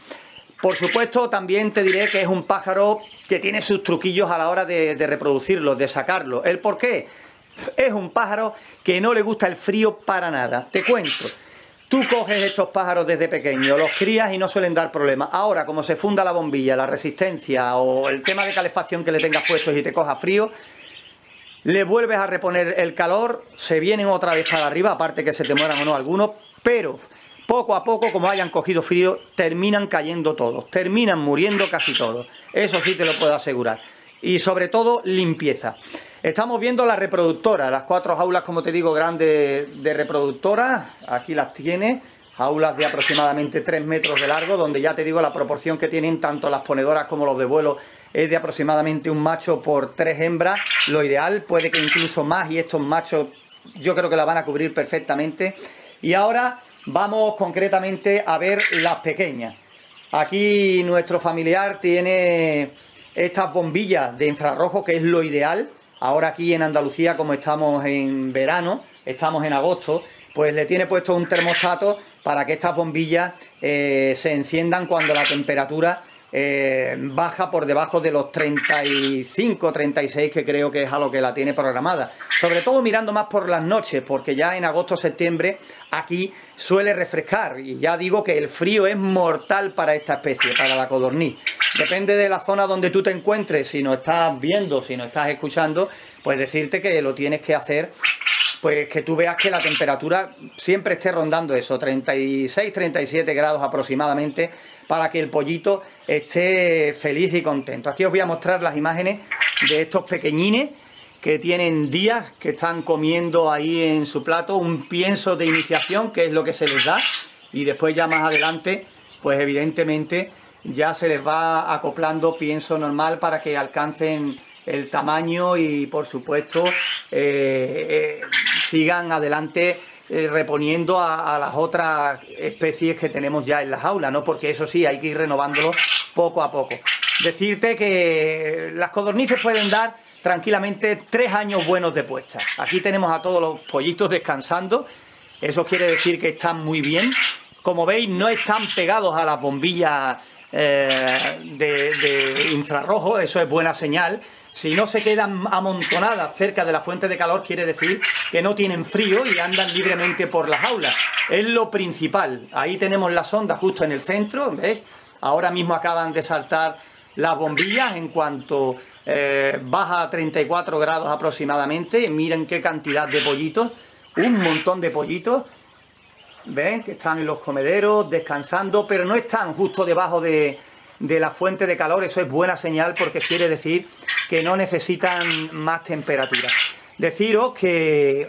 Por supuesto, también te diré que es un pájaro que tiene sus truquillos a la hora de reproducirlo, de sacarlo. ¿El por qué? Es un pájaro que no le gusta el frío para nada. Te cuento. Tú coges estos pájaros desde pequeños, los crías y no suelen dar problemas. Ahora, como se funda la bombilla, la resistencia o el tema de calefacción que le tengas puesto y te coja frío, le vuelves a reponer el calor, se vienen otra vez para arriba, aparte que se te mueran o no algunos, pero poco a poco, como hayan cogido frío, terminan cayendo todos, terminan muriendo casi todos. Eso sí te lo puedo asegurar. Y sobre todo, limpieza. Estamos viendo las reproductoras, las 4 jaulas, como te digo, grandes de reproductoras. Aquí las tiene, jaulas de aproximadamente 3 metros de largo, donde ya te digo la proporción que tienen tanto las ponedoras como los de vuelo es de aproximadamente un macho por 3 hembras. Lo ideal, puede que incluso más, y estos machos yo creo que la van a cubrir perfectamente. Y ahora vamos concretamente a ver las pequeñas. Aquí nuestro familiar tiene estas bombillas de infrarrojo, que es lo ideal. Ahora aquí en Andalucía, como estamos en verano, estamos en agosto, pues le tiene puesto un termostato para que estas bombillas se enciendan cuando la temperatura baja por debajo de los 35, 36, que creo que es a lo que la tiene programada. Sobre todo mirando más por las noches, porque ya en agosto, septiembre, aquí suele refrescar. Y ya digo que el frío es mortal para esta especie, para la codorniz. Depende de la zona donde tú te encuentres, si nos estás viendo, si nos estás escuchando, pues decirte que lo tienes que hacer, pues que tú veas que la temperatura siempre esté rondando eso, 36, 37 grados aproximadamente, para que el pollito esté feliz y contento. Aquí os voy a mostrar las imágenes de estos pequeñines que tienen días, que están comiendo ahí en su plato un pienso de iniciación, que es lo que se les da, y después ya más adelante, pues evidentemente ya se les va acoplando pienso normal para que alcancen el tamaño y por supuesto sigan adelante reponiendo a las otras especies que tenemos ya en la jaula, ¿no? Porque eso sí, hay que ir renovándolo poco a poco. Decirte que las codornices pueden dar tranquilamente 3 años buenos de puesta. Aquí tenemos a todos los pollitos descansando, eso quiere decir que están muy bien. Como veis, no están pegados a las bombillas de infrarrojo, eso es buena señal. Si no se quedan amontonadas cerca de la fuente de calor, quiere decir que no tienen frío y andan libremente por las jaulas. Es lo principal. Ahí tenemos la sonda justo en el centro, ¿ves? Ahora mismo acaban de saltar las bombillas en cuanto baja a 34 grados aproximadamente. Miren qué cantidad de pollitos, un montón de pollitos. ¿Ven? Que están en los comederos descansando, pero no están justo debajo de la fuente de calor. Eso es buena señal porque quiere decir que no necesitan más temperatura. Deciros que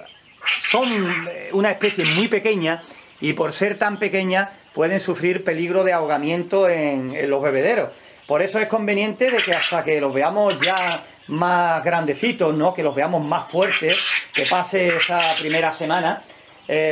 son una especie muy pequeña y por ser tan pequeña pueden sufrir peligro de ahogamiento en los bebederos. Por eso es conveniente de que hasta que los veamos ya más grandecitos, ¿no? Que los veamos más fuertes, que pase esa primera semana,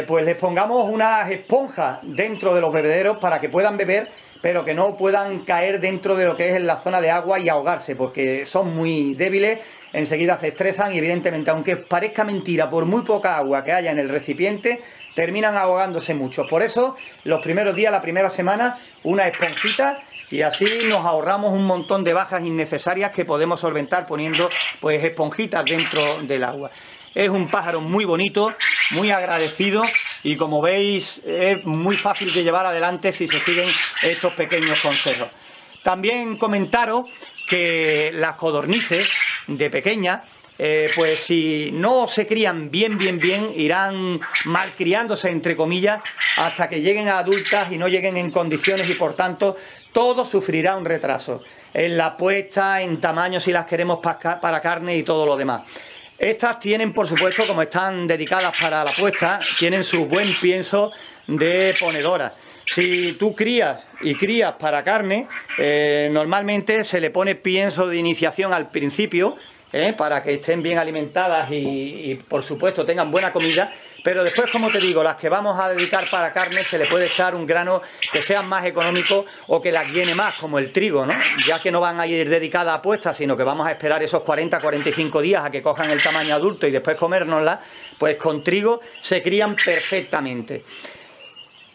pues les pongamos unas esponjas dentro de los bebederos para que puedan beber, pero que no puedan caer dentro de lo que es la zona de agua y ahogarse, porque son muy débiles, enseguida se estresan y evidentemente, aunque parezca mentira, por muy poca agua que haya en el recipiente, terminan ahogándose mucho. Por eso, los primeros días, la primera semana, una esponjita, y así nos ahorramos un montón de bajas innecesarias que podemos solventar poniendo pues esponjitas dentro del agua. Es un pájaro muy bonito, muy agradecido y como veis es muy fácil de llevar adelante si se siguen estos pequeños consejos. También comentaros que las codornices de pequeña pues si no se crían bien, irán malcriándose, entre comillas, hasta que lleguen a adultas y no lleguen en condiciones, y por tanto todo sufrirá un retraso en la puesta, en tamaño si las queremos para carne y todo lo demás. Estas tienen, por supuesto, como están dedicadas para la puesta, tienen su buen pienso de ponedoras. Si tú crías para carne, normalmente se le pone pienso de iniciación al principio, para que estén bien alimentadas y por supuesto tengan buena comida, pero después, como te digo, las que vamos a dedicar para carne se le puede echar un grano que sea más económico o que las llene más, como el trigo, ¿no? Ya que no van a ir dedicadas a puestas, sino que vamos a esperar esos 40-45 días a que cojan el tamaño adulto y después comérnoslas, pues con trigo se crían perfectamente.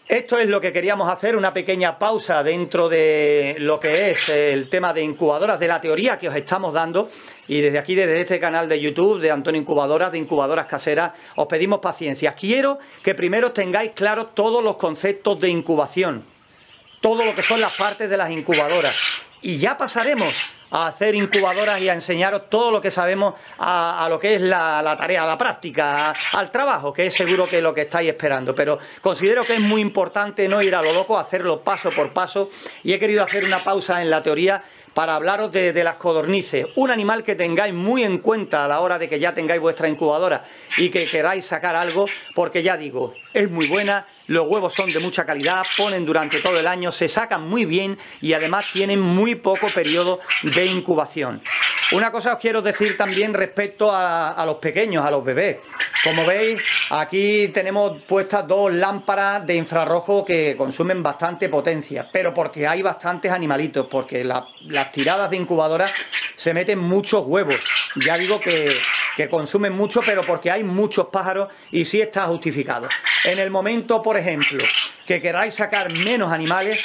Esto es lo que queríamos hacer, una pequeña pausa dentro de lo que es el tema de incubadoras, de la teoría que os estamos dando. Y desde aquí, desde este canal de YouTube de Antonio Incubadoras, de Incubadoras Caseras, os pedimos paciencia. Quiero que primero tengáis claros todos los conceptos de incubación, todo lo que son las partes de las incubadoras. Y ya pasaremos a hacer incubadoras y a enseñaros todo lo que sabemos a lo que es la tarea, a la práctica, al trabajo, que es seguro que es lo que estáis esperando. Pero considero que es muy importante no ir a lo loco, hacerlo paso por paso, y he querido hacer una pausa en la teoría para hablaros de las codornices, un animal que tengáis muy en cuenta a la hora de que ya tengáis vuestra incubadora y que queráis sacar algo, porque ya digo, es muy buena, los huevos son de mucha calidad, ponen durante todo el año, se sacan muy bien y además tienen muy poco periodo de incubación. Una cosa os quiero decir también respecto a los pequeños, a los bebés. Como veis, aquí tenemos puestas 2 lámparas de infrarrojo que consumen bastante potencia, pero porque hay bastantes animalitos, porque las tiradas de incubadoras se meten muchos huevos. Ya digo que consumen mucho, pero porque hay muchos pájaros y sí está justificado. En el momento, por ejemplo, que queráis sacar menos animales,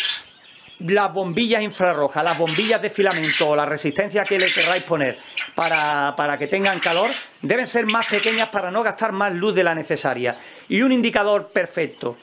las bombillas infrarrojas, las bombillas de filamento o la resistencia que le queráis poner para que tengan calor, deben ser más pequeñas para no gastar más luz de la necesaria. Y un indicador perfecto,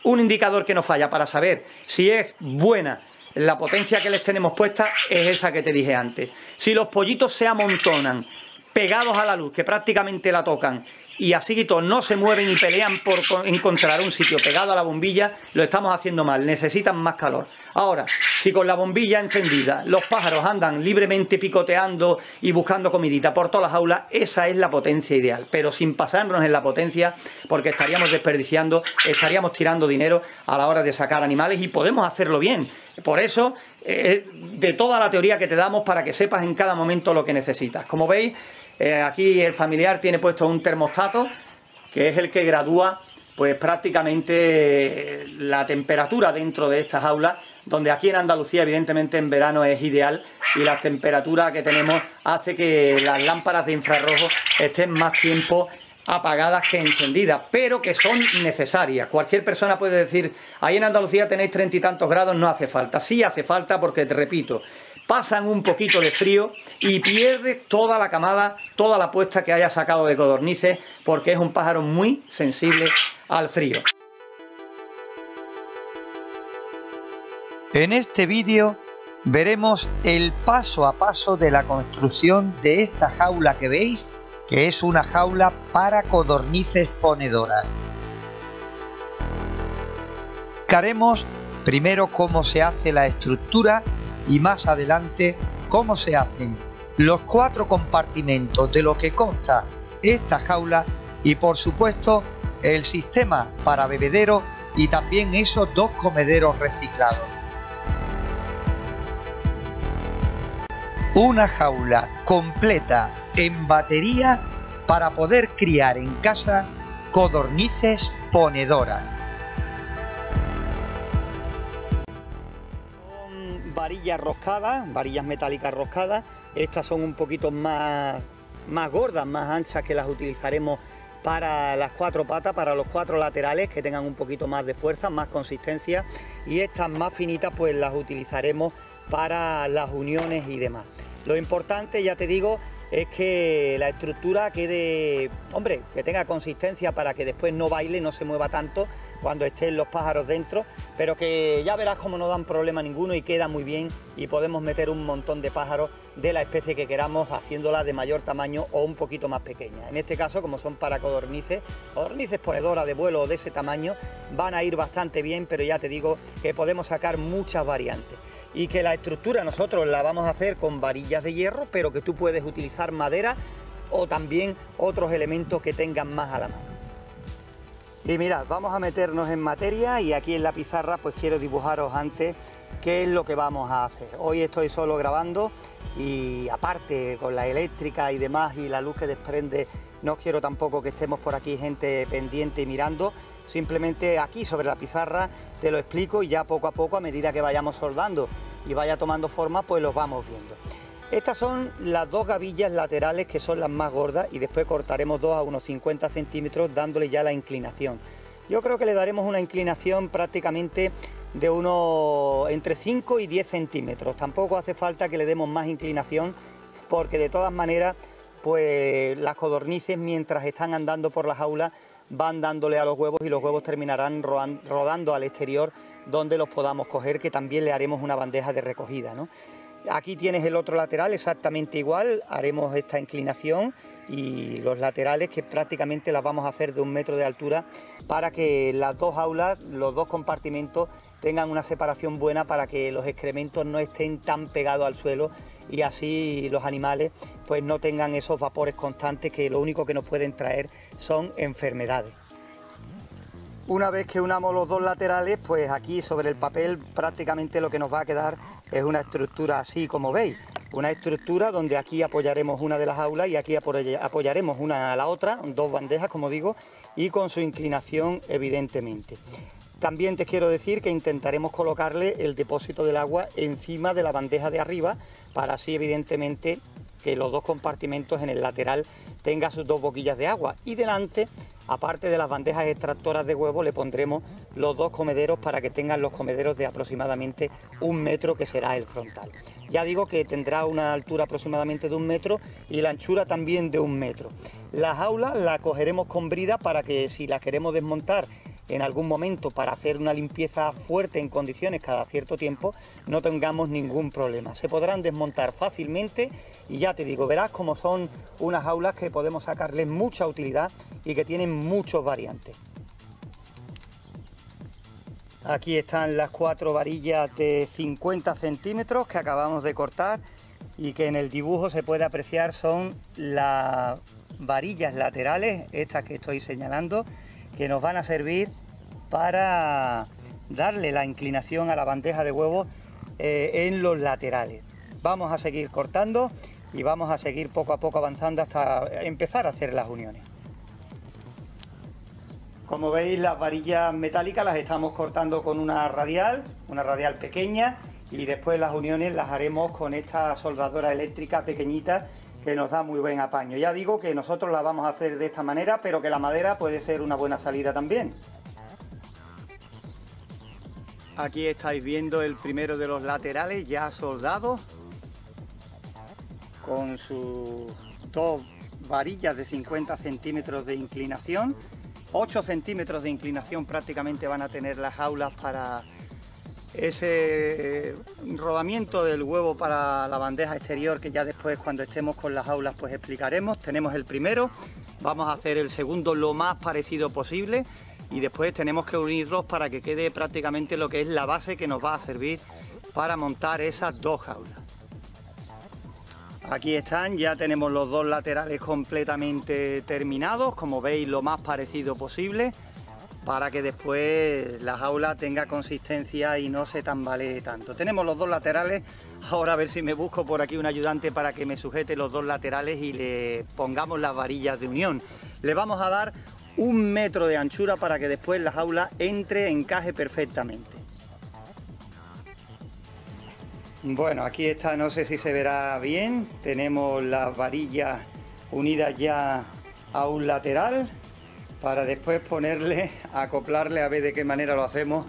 un indicador que no falla para saber si es buena la potencia que les tenemos puesta, es esa que te dije antes. Si los pollitos se amontonan pegados a la luz, que prácticamente la tocan, y así no se mueven y pelean por encontrar un sitio pegado a la bombilla, lo estamos haciendo mal, necesitan más calor. Ahora, si con la bombilla encendida los pájaros andan libremente picoteando y buscando comidita por todas las aulas, esa es la potencia ideal, pero sin pasarnos en la potencia, porque estaríamos desperdiciando, estaríamos tirando dinero a la hora de sacar animales, y podemos hacerlo bien. Por eso, de toda la teoría que te damos, para que sepas en cada momento lo que necesitas. Como veis, aquí el familiar tiene puesto un termostato, que es el que gradúa pues prácticamente la temperatura dentro de estas aulas, donde aquí en Andalucía evidentemente en verano es ideal, y la temperatura que tenemos hace que las lámparas de infrarrojo estén más tiempo apagadas que encendidas, pero que son necesarias. Cualquier persona puede decir, ahí en Andalucía tenéis 30 y tantos grados, no hace falta. Sí hace falta, porque te repito, pasan un poquito de frío y pierdes toda la camada, toda la puesta que haya sacado de codornices, porque es un pájaro muy sensible al frío. En este vídeo veremos el paso a paso de la construcción de esta jaula que veis, que es una jaula para codornices ponedoras. Haremos primero cómo se hace la estructura y más adelante cómo se hacen los 4 compartimentos de lo que consta esta jaula, y por supuesto el sistema para bebedero y también esos 2 comederos reciclados. Una jaula completa en batería para poder criar en casa codornices ponedoras. Son varillas roscadas, varillas metálicas roscadas. Estas son un poquito más gordas, más anchas, que las utilizaremos para las 4 patas, para los 4 laterales, que tengan un poquito más de fuerza, más consistencia, y estas más finitas pues las utilizaremos para las uniones y demás. Lo importante, ya te digo, es que la estructura quede, hombre, que tenga consistencia, para que después no baile, no se mueva tanto, cuando estén los pájaros dentro, pero que ya verás como no dan problema ninguno y queda muy bien y podemos meter un montón de pájaros de la especie que queramos, haciéndola de mayor tamaño o un poquito más pequeña. En este caso, como son para codornices ponedoras de vuelo o de ese tamaño, van a ir bastante bien, pero ya te digo que podemos sacar muchas variantes. Y que la estructura nosotros la vamos a hacer con varillas de hierro, pero que tú puedes utilizar madera o también otros elementos que tengan más a la mano. Y mirad, vamos a meternos en materia y aquí en la pizarra pues quiero dibujaros antes qué es lo que vamos a hacer. Hoy estoy solo grabando y aparte con la eléctrica y demás y la luz que desprende, no quiero tampoco que estemos por aquí gente pendiente y mirando. Simplemente aquí sobre la pizarra te lo explico y ya poco a poco, a medida que vayamos soldando y vaya tomando forma, pues los vamos viendo. Estas son las dos gavillas laterales que son las más gordas y después cortaremos dos a unos 50 centímetros dándole ya la inclinación. Yo creo que le daremos una inclinación prácticamente de unos entre 5 y 10 centímetros. Tampoco hace falta que le demos más inclinación porque de todas maneras pues las codornices mientras están andando por la jaula van dándole a los huevos y los huevos terminarán rodando al exterior donde los podamos coger, que también le haremos una bandeja de recogida, ¿no? Aquí tienes el otro lateral exactamente igual, haremos esta inclinación y los laterales que prácticamente las vamos a hacer de 1 metro de altura para que las dos jaulas, los dos compartimentos tengan una separación buena para que los excrementos no estén tan pegados al suelo y así los animales pues no tengan esos vapores constantes que lo único que nos pueden traer son enfermedades. Una vez que unamos los dos laterales, pues aquí sobre el papel prácticamente lo que nos va a quedar es una estructura así como veis, una estructura donde aquí apoyaremos una de las jaulas y aquí apoyaremos una a la otra, dos bandejas como digo, y con su inclinación evidentemente. También te quiero decir que intentaremos colocarle el depósito del agua encima de la bandeja de arriba para así evidentemente que los dos compartimentos en el lateral tengan sus dos boquillas de agua y delante, aparte de las bandejas extractoras de huevo, le pondremos los dos comederos para que tengan los comederos de aproximadamente 1 metro que será el frontal. Ya digo que tendrá una altura aproximadamente de 1 metro y la anchura también de 1 metro. La jaula la cogeremos con brida para que si la queremos desmontar en algún momento para hacer una limpieza fuerte en condiciones cada cierto tiempo, no tengamos ningún problema. Se podrán desmontar fácilmente y ya te digo, verás cómo son unas jaulas que podemos sacarles mucha utilidad y que tienen muchos variantes. Aquí están las 4 varillas de 50 centímetros que acabamos de cortar y que en el dibujo se puede apreciar son las varillas laterales, estas que estoy señalando, que nos van a servir para darle la inclinación a la bandeja de huevos en los laterales. Vamos a seguir cortando y vamos a seguir poco a poco avanzando hasta empezar a hacer las uniones. Como veis, las varillas metálicas las estamos cortando con una radial pequeña y después las uniones las haremos con esta soldadora eléctrica pequeñita que nos da muy buen apaño. Ya digo que nosotros la vamos a hacer de esta manera, pero que la madera puede ser una buena salida también. Aquí estáis viendo el primero de los laterales ya soldados con sus dos varillas de 50 centímetros de inclinación. 8 centímetros de inclinación prácticamente van a tener las jaulas para ese rodamiento del huevo para la bandeja exterior, que ya después cuando estemos con las jaulas pues explicaremos. Tenemos el primero, vamos a hacer el segundo lo más parecido posible y después tenemos que unirlos para que quede prácticamente lo que es la base que nos va a servir para montar esas dos jaulas. Aquí están, ya tenemos los dos laterales completamente terminados, como veis lo más parecido posible, para que después la jaula tenga consistencia y no se tambalee tanto. Tenemos los dos laterales, ahora a ver si me busco por aquí un ayudante para que me sujete los dos laterales y le pongamos las varillas de unión. Le vamos a dar 1 metro de anchura para que después la jaula encaje perfectamente. Bueno, aquí está, no sé si se verá bien, tenemos las varillas unidas ya a un lateral para después ponerle, acoplarle, a ver de qué manera lo hacemos,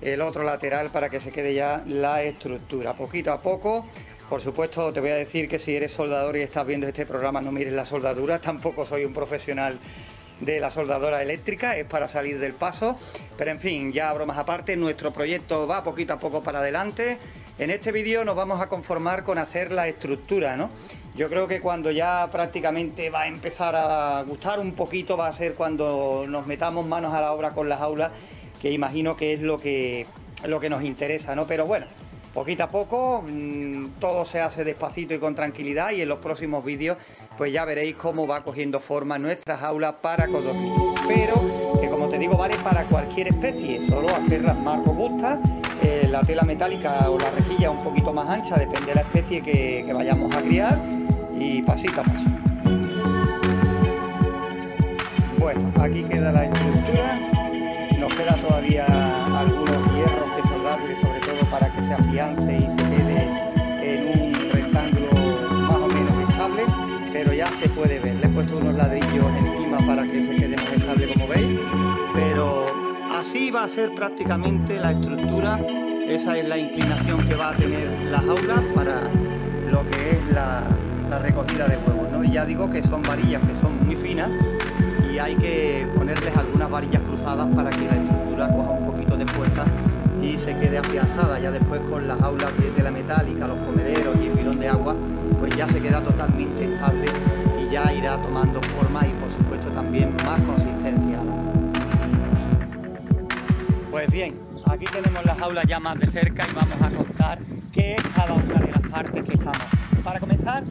el otro lateral para que se quede ya la estructura. Poquito a poco, por supuesto te voy a decir que si eres soldador y estás viendo este programa no mires la soldadura, tampoco soy un profesional de la soldadora eléctrica, es para salir del paso. Pero en fin, ya bromas aparte, nuestro proyecto va poquito a poco para adelante. En este vídeo nos vamos a conformar con hacer la estructura, ¿no? Yo creo que cuando ya prácticamente va a empezar a gustar un poquito va a ser cuando nos metamos manos a la obra con las jaulas, que imagino que es lo que nos interesa, ¿no? Pero bueno, poquito a poco, todo se hace despacito y con tranquilidad, y en los próximos vídeos pues ya veréis cómo va cogiendo forma nuestra jaula para codornices. Pero que, como te digo, vale para cualquier especie, solo hacerlas más robustas, la tela metálica o la rejilla un poquito más ancha, depende de la especie que vayamos a criar, y pasito a paso. Bueno, aquí queda la estructura, nos queda todavía algunos hierros que soldarle, sobre todo para que se afiance y se quede en un rectángulo más o menos estable, pero ya se puede ver. Le he puesto unos ladrillos encima para que se quede más estable, como veis, pero así va a ser prácticamente la estructura. Esa es la inclinación que va a tener la jaula para lo que es la recogida de huevos, ¿no? Y ya digo que son varillas que son muy finas, y hay que ponerles algunas varillas cruzadas para que la estructura coja un poquito de fuerza y se quede afianzada. Ya después, con las jaulas de tela metálica, los comederos y el bidón de agua, pues ya se queda totalmente estable y ya irá tomando forma y, por supuesto, también más consistencia, ¿no? Pues bien, aquí tenemos las jaulas ya más de cerca y vamos a contar qué es cada una de las partes que estamos. Para comenzar,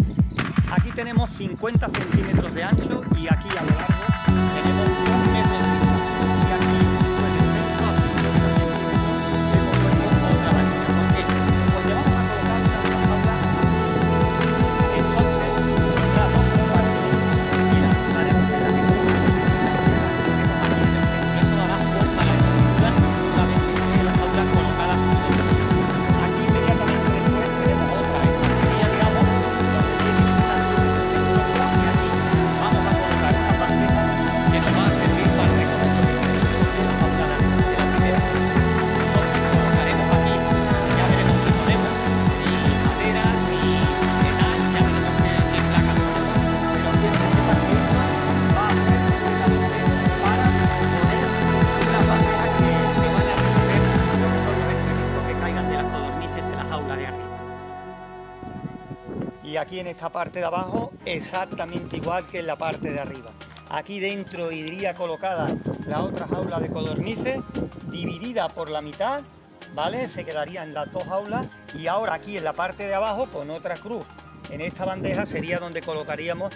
aquí tenemos 50 centímetros de ancho, y aquí a lo largo tenemos 1 metro de distancia. Y aquí, en el centro, a 50 centímetros, hemos puesto otra varilla. ¿Por qué? Porque vamos a colocar una jaula. Entonces, claro, mira, haremos que la gente aquí en el centro. Eso dará fuerza a la estructura una vez que esté la jaula colocada. Aquí inmediatamente después tenemos otra estantería, digamos, donde tiene un tanto de centro, y aquí vamos a colocar una bandeja que nos va a servir para recoger los excrementos de la jaula de la primera. Entonces colocaremos aquí, ya veremos qué ponemos, si madera, si metal, ya veremos qué placa ponemos, pero quiero que sepas que esto va a ser completamente para poner unas bandejas que van a recoger lo que son los excrementos que caigan de las codornices de la jaula de arriba. Y aquí en esta parte de abajo, exactamente igual que en la parte de arriba. Aquí dentro iría colocada la otra jaula de codornices, dividida por la mitad, ¿vale? Se quedarían las dos jaulas, y ahora aquí en la parte de abajo, con otra cruz en esta bandeja, sería donde colocaríamos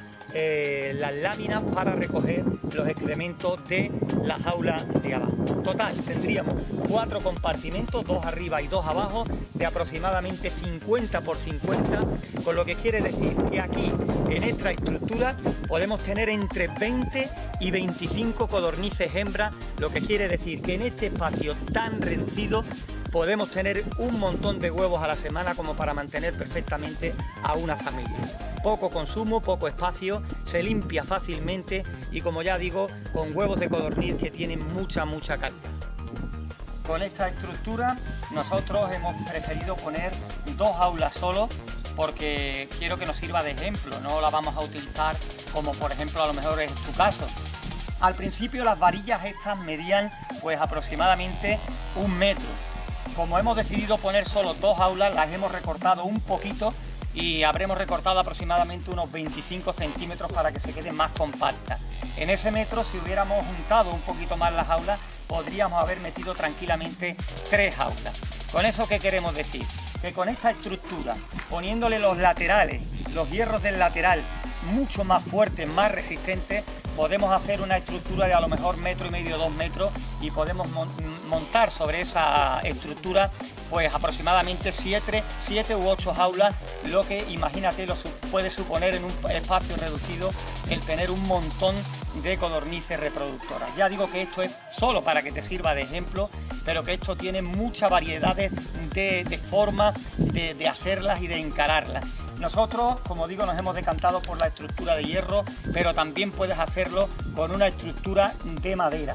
las láminas para recoger los excrementos de la jaula de abajo. Total, tendríamos 4 compartimentos, 2 arriba y 2 abajo, de aproximadamente 50 por 50, con lo que quiere decir que aquí, en esta estructura, podemos tener entre 20 y 25 codornices hembras, lo que quiere decir que en este espacio tan reducido podemos tener un montón de huevos a la semana, como para mantener perfectamente a una familia. Poco consumo, poco espacio, se limpia fácilmente, y, como ya digo, con huevos de codorniz que tienen mucha calidad. Con esta estructura nosotros hemos preferido poner 2 jaulas solo, porque quiero que nos sirva de ejemplo, no la vamos a utilizar como, por ejemplo, a lo mejor es tu caso. Al principio las varillas estas medían pues aproximadamente 1 metro. Como hemos decidido poner solo 2 jaulas, las hemos recortado un poquito, y habremos recortado aproximadamente unos 25 centímetros para que se quede más compacta. En ese metro, si hubiéramos juntado un poquito más las jaulas, podríamos haber metido tranquilamente 3 jaulas. ¿Con eso qué queremos decir? Que con esta estructura, poniéndole los laterales, los hierros del lateral mucho más fuertes, más resistentes, podemos hacer una estructura de a lo mejor 1,5 metros, 2 metros, y podemos montar sobre esa estructura pues aproximadamente 7 u 8 jaulas, lo que, imagínate, puede suponer en un espacio reducido el tener un montón de codornices reproductoras. Ya digo que esto es solo para que te sirva de ejemplo, pero que esto tiene muchas variedades de formas de hacerlas y de encararlas. Nosotros, como digo, nos hemos decantado por la estructura de hierro, pero también puedes hacerlo con una estructura de madera.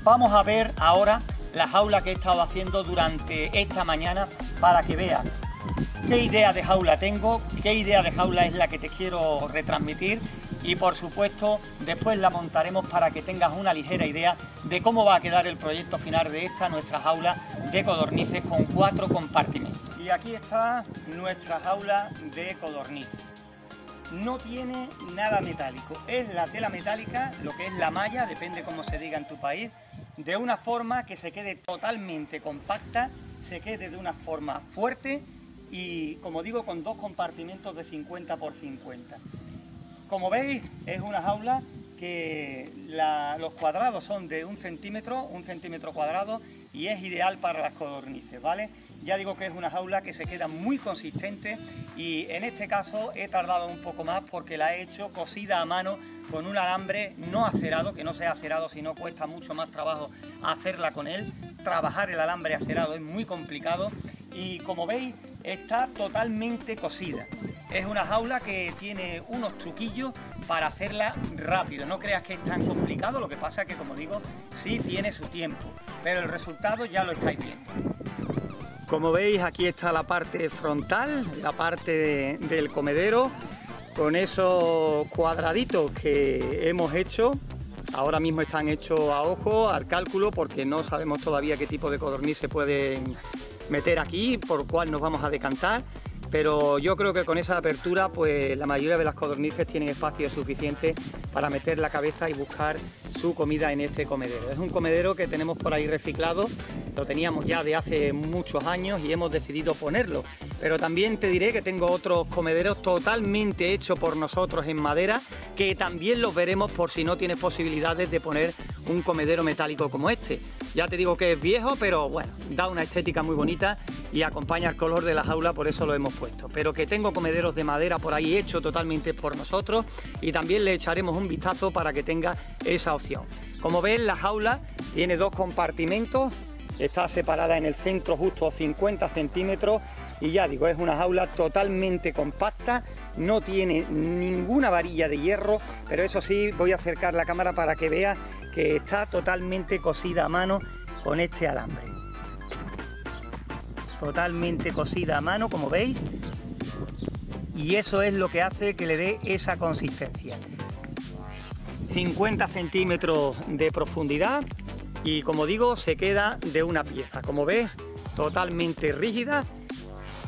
Vamos a ver ahora la jaula que he estado haciendo durante esta mañana, para que veas qué idea de jaula tengo, qué idea de jaula es la que te quiero retransmitir, y por supuesto después la montaremos para que tengas una ligera idea de cómo va a quedar el proyecto final de esta nuestra jaula de codornices con 4 compartimentos. Y aquí está nuestra jaula de codornices. No tiene nada metálico, es la tela metálica, lo que es la malla, depende cómo se diga en tu país, de una forma que se quede totalmente compacta, se quede de una forma fuerte y, como digo, con 2 compartimentos de 50 por 50. Como veis, es una jaula que los cuadrados son de 1 centímetro cuadrado, y es ideal para las codornices, ¿vale? Ya digo que es una jaula que se queda muy consistente, y en este caso he tardado un poco más porque la he hecho cosida a mano con un alambre no acerado, que no sea acerado, sino cuesta mucho más trabajo hacerla con él. Trabajar el alambre acerado es muy complicado y, como veis, está totalmente cosida. Es una jaula que tiene unos truquillos para hacerla rápido. No creas que es tan complicado, lo que pasa es que, como digo, sí tiene su tiempo, pero el resultado ya lo estáis viendo. Como veis, aquí está la parte frontal, la parte del comedero, con esos cuadraditos que hemos hecho. Ahora mismo están hechos a ojo, al cálculo, porque no sabemos todavía qué tipo de codorniz se pueden meter aquí, por cuál nos vamos a decantar. Pero yo creo que con esa apertura, pues la mayoría de las codornices tienen espacio suficiente para meter la cabeza y buscar su comida en este comedero. Es un comedero que tenemos por ahí reciclado, lo teníamos ya de hace muchos años y hemos decidido ponerlo. Pero también te diré que tengo otros comederos totalmente hechos por nosotros en madera, que también los veremos por si no tienes posibilidades de poner un comedero metálico como este. Ya te digo que es viejo, pero bueno, da una estética muy bonita y acompaña el color de la jaula, por eso lo hemos puesto. Pero que tengo comederos de madera por ahí hechos totalmente por nosotros, y también le echaremos un vistazo para que tenga esa opción. Como ves, la jaula tiene 2 compartimentos, está separada en el centro justo 50 centímetros, y ya digo, es una jaula totalmente compacta, no tiene ninguna varilla de hierro, pero eso sí, voy a acercar la cámara para que veas que está totalmente cosida a mano con este alambre. Totalmente cosida a mano, como veis, y eso es lo que hace que le dé esa consistencia. 50 centímetros de profundidad, y como digo, se queda de una pieza, como ves, totalmente rígida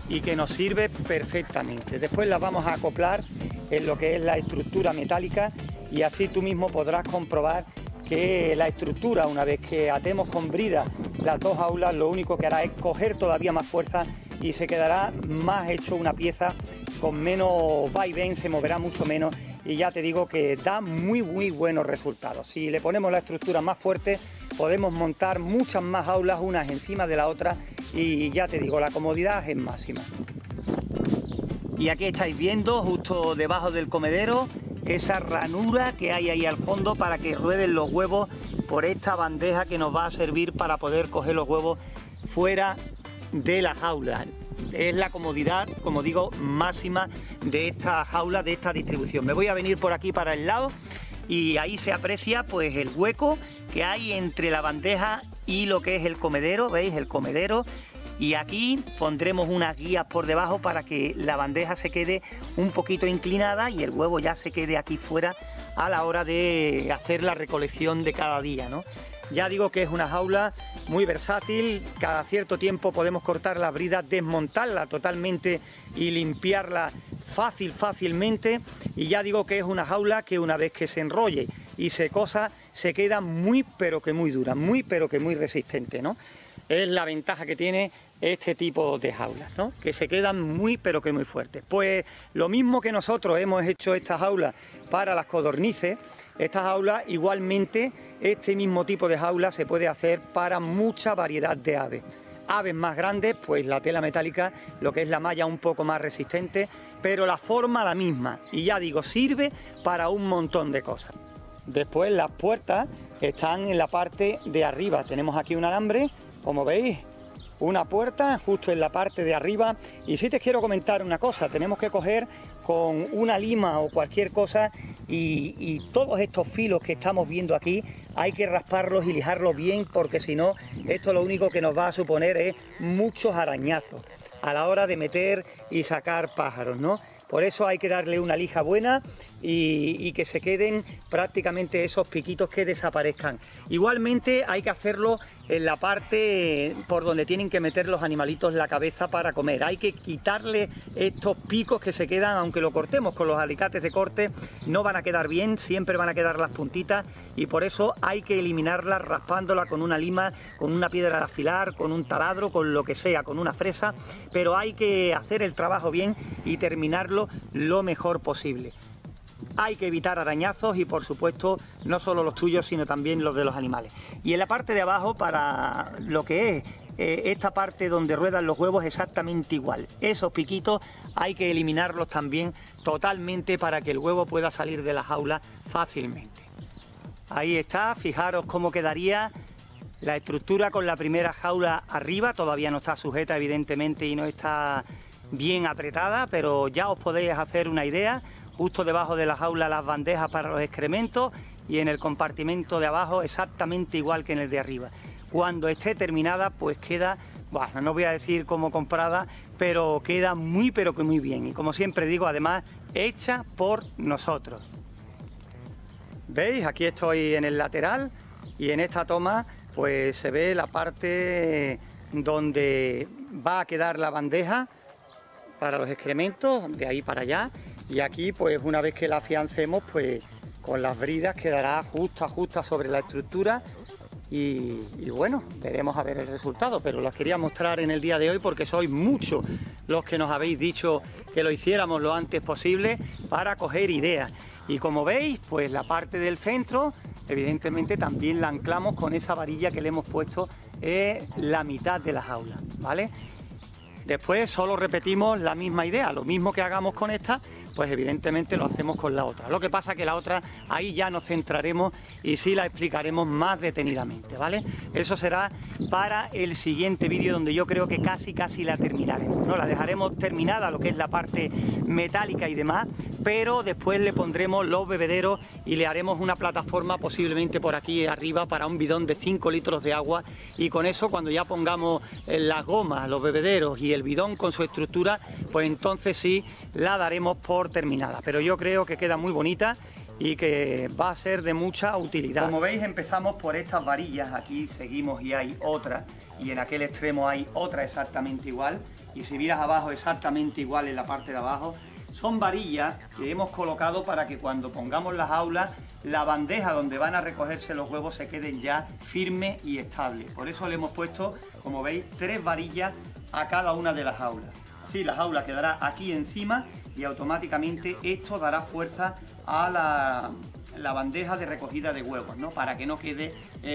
y que nos sirve perfectamente. Después la vamos a acoplar en lo que es la estructura metálica, y así tú mismo podrás comprobar que la estructura, una vez que atemos con brida las 2 jaulas, lo único que hará es coger todavía más fuerza y se quedará más hecho una pieza con menos vaivén, se moverá mucho menos, y ya te digo que da muy buenos resultados. Si le ponemos la estructura más fuerte, podemos montar muchas más jaulas unas encima de la otra, y ya te digo, la comodidad es máxima. Y aquí estáis viendo, justo debajo del comedero, esa ranura que hay ahí al fondo para que rueden los huevos por esta bandeja que nos va a servir para poder coger los huevos fuera de la jaula. Es la comodidad, como digo, máxima de esta jaula, de esta distribución. Me voy a venir por aquí para el lado, y ahí se aprecia pues el hueco que hay entre la bandeja y lo que es el comedero. ¿Veis? El comedero. Y aquí pondremos unas guías por debajo para que la bandeja se quede un poquito inclinada y el huevo ya se quede aquí fuera a la hora de hacer la recolección de cada día, ¿no? Ya digo que es una jaula muy versátil, cada cierto tiempo podemos cortar la brida, desmontarla totalmente y limpiarla fácilmente, y ya digo que es una jaula que una vez que se enrolle y se cosa, se queda muy pero que muy dura, muy pero que muy resistente, ¿no? Es la ventaja que tiene este tipo de jaulas, ¿no? Que se quedan muy pero que muy fuertes. Pues lo mismo que nosotros hemos hecho esta jaula para las codornices, esta jaula igualmente, este mismo tipo de jaula se puede hacer para mucha variedad de aves. Aves más grandes, pues la tela metálica, lo que es la malla un poco más resistente, pero la forma la misma, y ya digo, sirve para un montón de cosas. Después las puertas están en la parte de arriba, tenemos aquí un alambre, como veis, una puerta justo en la parte de arriba. Y sí te quiero comentar una cosa, tenemos que coger con una lima o cualquier cosa y todos estos filos que estamos viendo aquí hay que rasparlos y lijarlos bien, porque si no, esto lo único que nos va a suponer es muchos arañazos a la hora de meter y sacar pájaros, ¿no? Por eso hay que darle una lija buena y que se queden prácticamente esos piquitos que desaparezcan. Igualmente hay que hacerlo en la parte por donde tienen que meter los animalitos la cabeza para comer. Hay que quitarle estos picos que se quedan, aunque lo cortemos con los alicates de corte, no van a quedar bien, siempre van a quedar las puntitas, y por eso hay que eliminarlas raspándola con una lima, con una piedra de afilar, con un taladro, con lo que sea, con una fresa, pero hay que hacer el trabajo bien y terminarlo lo mejor posible. Hay que evitar arañazos y, por supuesto, no solo los tuyos, sino también los de los animales. Y en la parte de abajo, para lo que es esta parte donde ruedan los huevos, exactamente igual. Esos piquitos hay que eliminarlos también totalmente para que el huevo pueda salir de la jaula fácilmente. Ahí está, fijaros cómo quedaría la estructura con la primera jaula arriba. Todavía no está sujeta, evidentemente, y no está bien apretada, pero ya os podéis hacer una idea. Justo debajo de la jaula las bandejas para los excrementos y en el compartimento de abajo exactamente igual que en el de arriba. Cuando esté terminada, pues queda, bueno, no voy a decir como comprada, pero queda muy pero que muy bien. Y como siempre digo, además, hecha por nosotros. ¿Veis? Aquí estoy en el lateral y en esta toma pues se ve la parte donde va a quedar la bandeja para los excrementos, de ahí para allá. Y aquí, pues una vez que la afiancemos, pues con las bridas quedará justa sobre la estructura. Y bueno, veremos a ver el resultado, pero los quería mostrar en el día de hoy porque sois muchos los que nos habéis dicho que lo hiciéramos lo antes posible para coger ideas. Y como veis, pues la parte del centro, evidentemente también la anclamos con esa varilla que le hemos puesto en la mitad de la jaula, ¿vale? Después solo repetimos la misma idea, lo mismo que hagamos con esta, pues evidentemente lo hacemos con la otra. Lo que pasa que la otra, ahí ya nos centraremos y sí la explicaremos más detenidamente, ¿vale? Eso será para el siguiente vídeo, donde yo creo que casi la terminaremos, ¿no? La dejaremos terminada, lo que es la parte metálica y demás, pero después le pondremos los bebederos y le haremos una plataforma posiblemente por aquí arriba para un bidón de 5 litros de agua, y con eso, cuando ya pongamos las gomas, los bebederos y el bidón con su estructura, pues entonces sí la daremos por terminada. Pero yo creo que queda muy bonita y que va a ser de mucha utilidad. Como veis, empezamos por estas varillas, aquí seguimos y hay otra, y en aquel extremo hay otra exactamente igual, y si miras abajo exactamente igual en la parte de abajo. Son varillas que hemos colocado para que cuando pongamos las jaulas, la bandeja donde van a recogerse los huevos se queden ya firmes y estables. Por eso le hemos puesto, como veis, 3 varillas a cada una de las jaulas. Así la jaula quedará aquí encima y automáticamente esto dará fuerza a la bandeja de recogida de huevos, ¿no? Para que no quede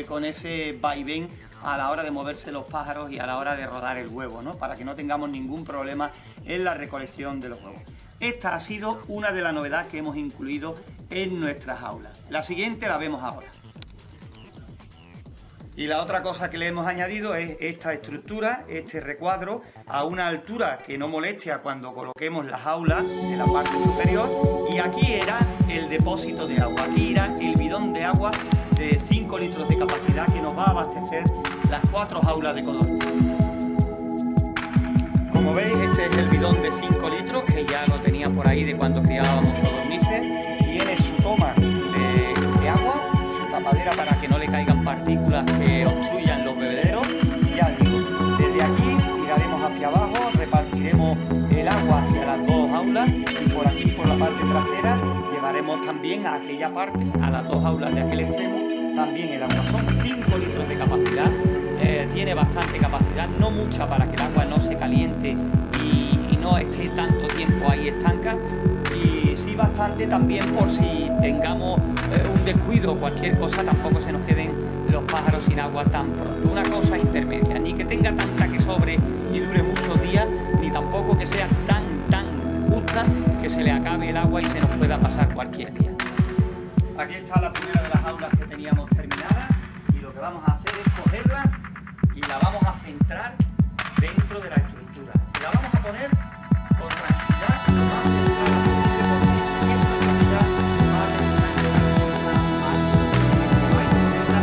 con ese vaivén a la hora de moverse los pájaros y a la hora de rodar el huevo, ¿no? Para que no tengamos ningún problema en la recolección de los huevos. Esta ha sido una de las novedades que hemos incluido en nuestra jaula. La siguiente la vemos ahora. Y la otra cosa que le hemos añadido es esta estructura, este recuadro, a una altura que no moleste a cuando coloquemos la jaula en la parte superior. Y aquí era el depósito de agua, aquí irá el bidón de agua de 5 litros de capacidad que nos va a abastecer las 4 jaulas de codorniz. Como veis, este es el bidón de 5 litros que ya lo tenía por ahí de cuando criábamos codornices. Tiene su toma de agua, su tapadera para que no le caigan partículas que obstruyan los bebederos. Y ya digo, desde aquí tiraremos hacia abajo, repartiremos el agua hacia las 2 jaulas y por aquí, por la parte trasera, llevaremos también a aquella parte, a las 2 jaulas de aquel extremo, también el agua. Son 5 litros de capacidad. Tiene bastante capacidad, no mucha para que el agua no se caliente y no esté tanto tiempo ahí estanca, y sí bastante también por si tengamos un descuido o cualquier cosa, tampoco se nos queden los pájaros sin agua tan pronto. Una cosa intermedia, ni que tenga tanta que sobre y dure muchos días, ni tampoco que sea tan justa que se le acabe el agua y se nos pueda pasar cualquier día. Aquí está la primera de las jaulas que teníamos terminada, y lo que vamos a hacer es cogerla y la vamos a centrar dentro de la estructura. Y la vamos a poner con tranquilidad, lo más centrada posible, porque esta tranquilidad va a terminar de la fuerza al no hay que tenerla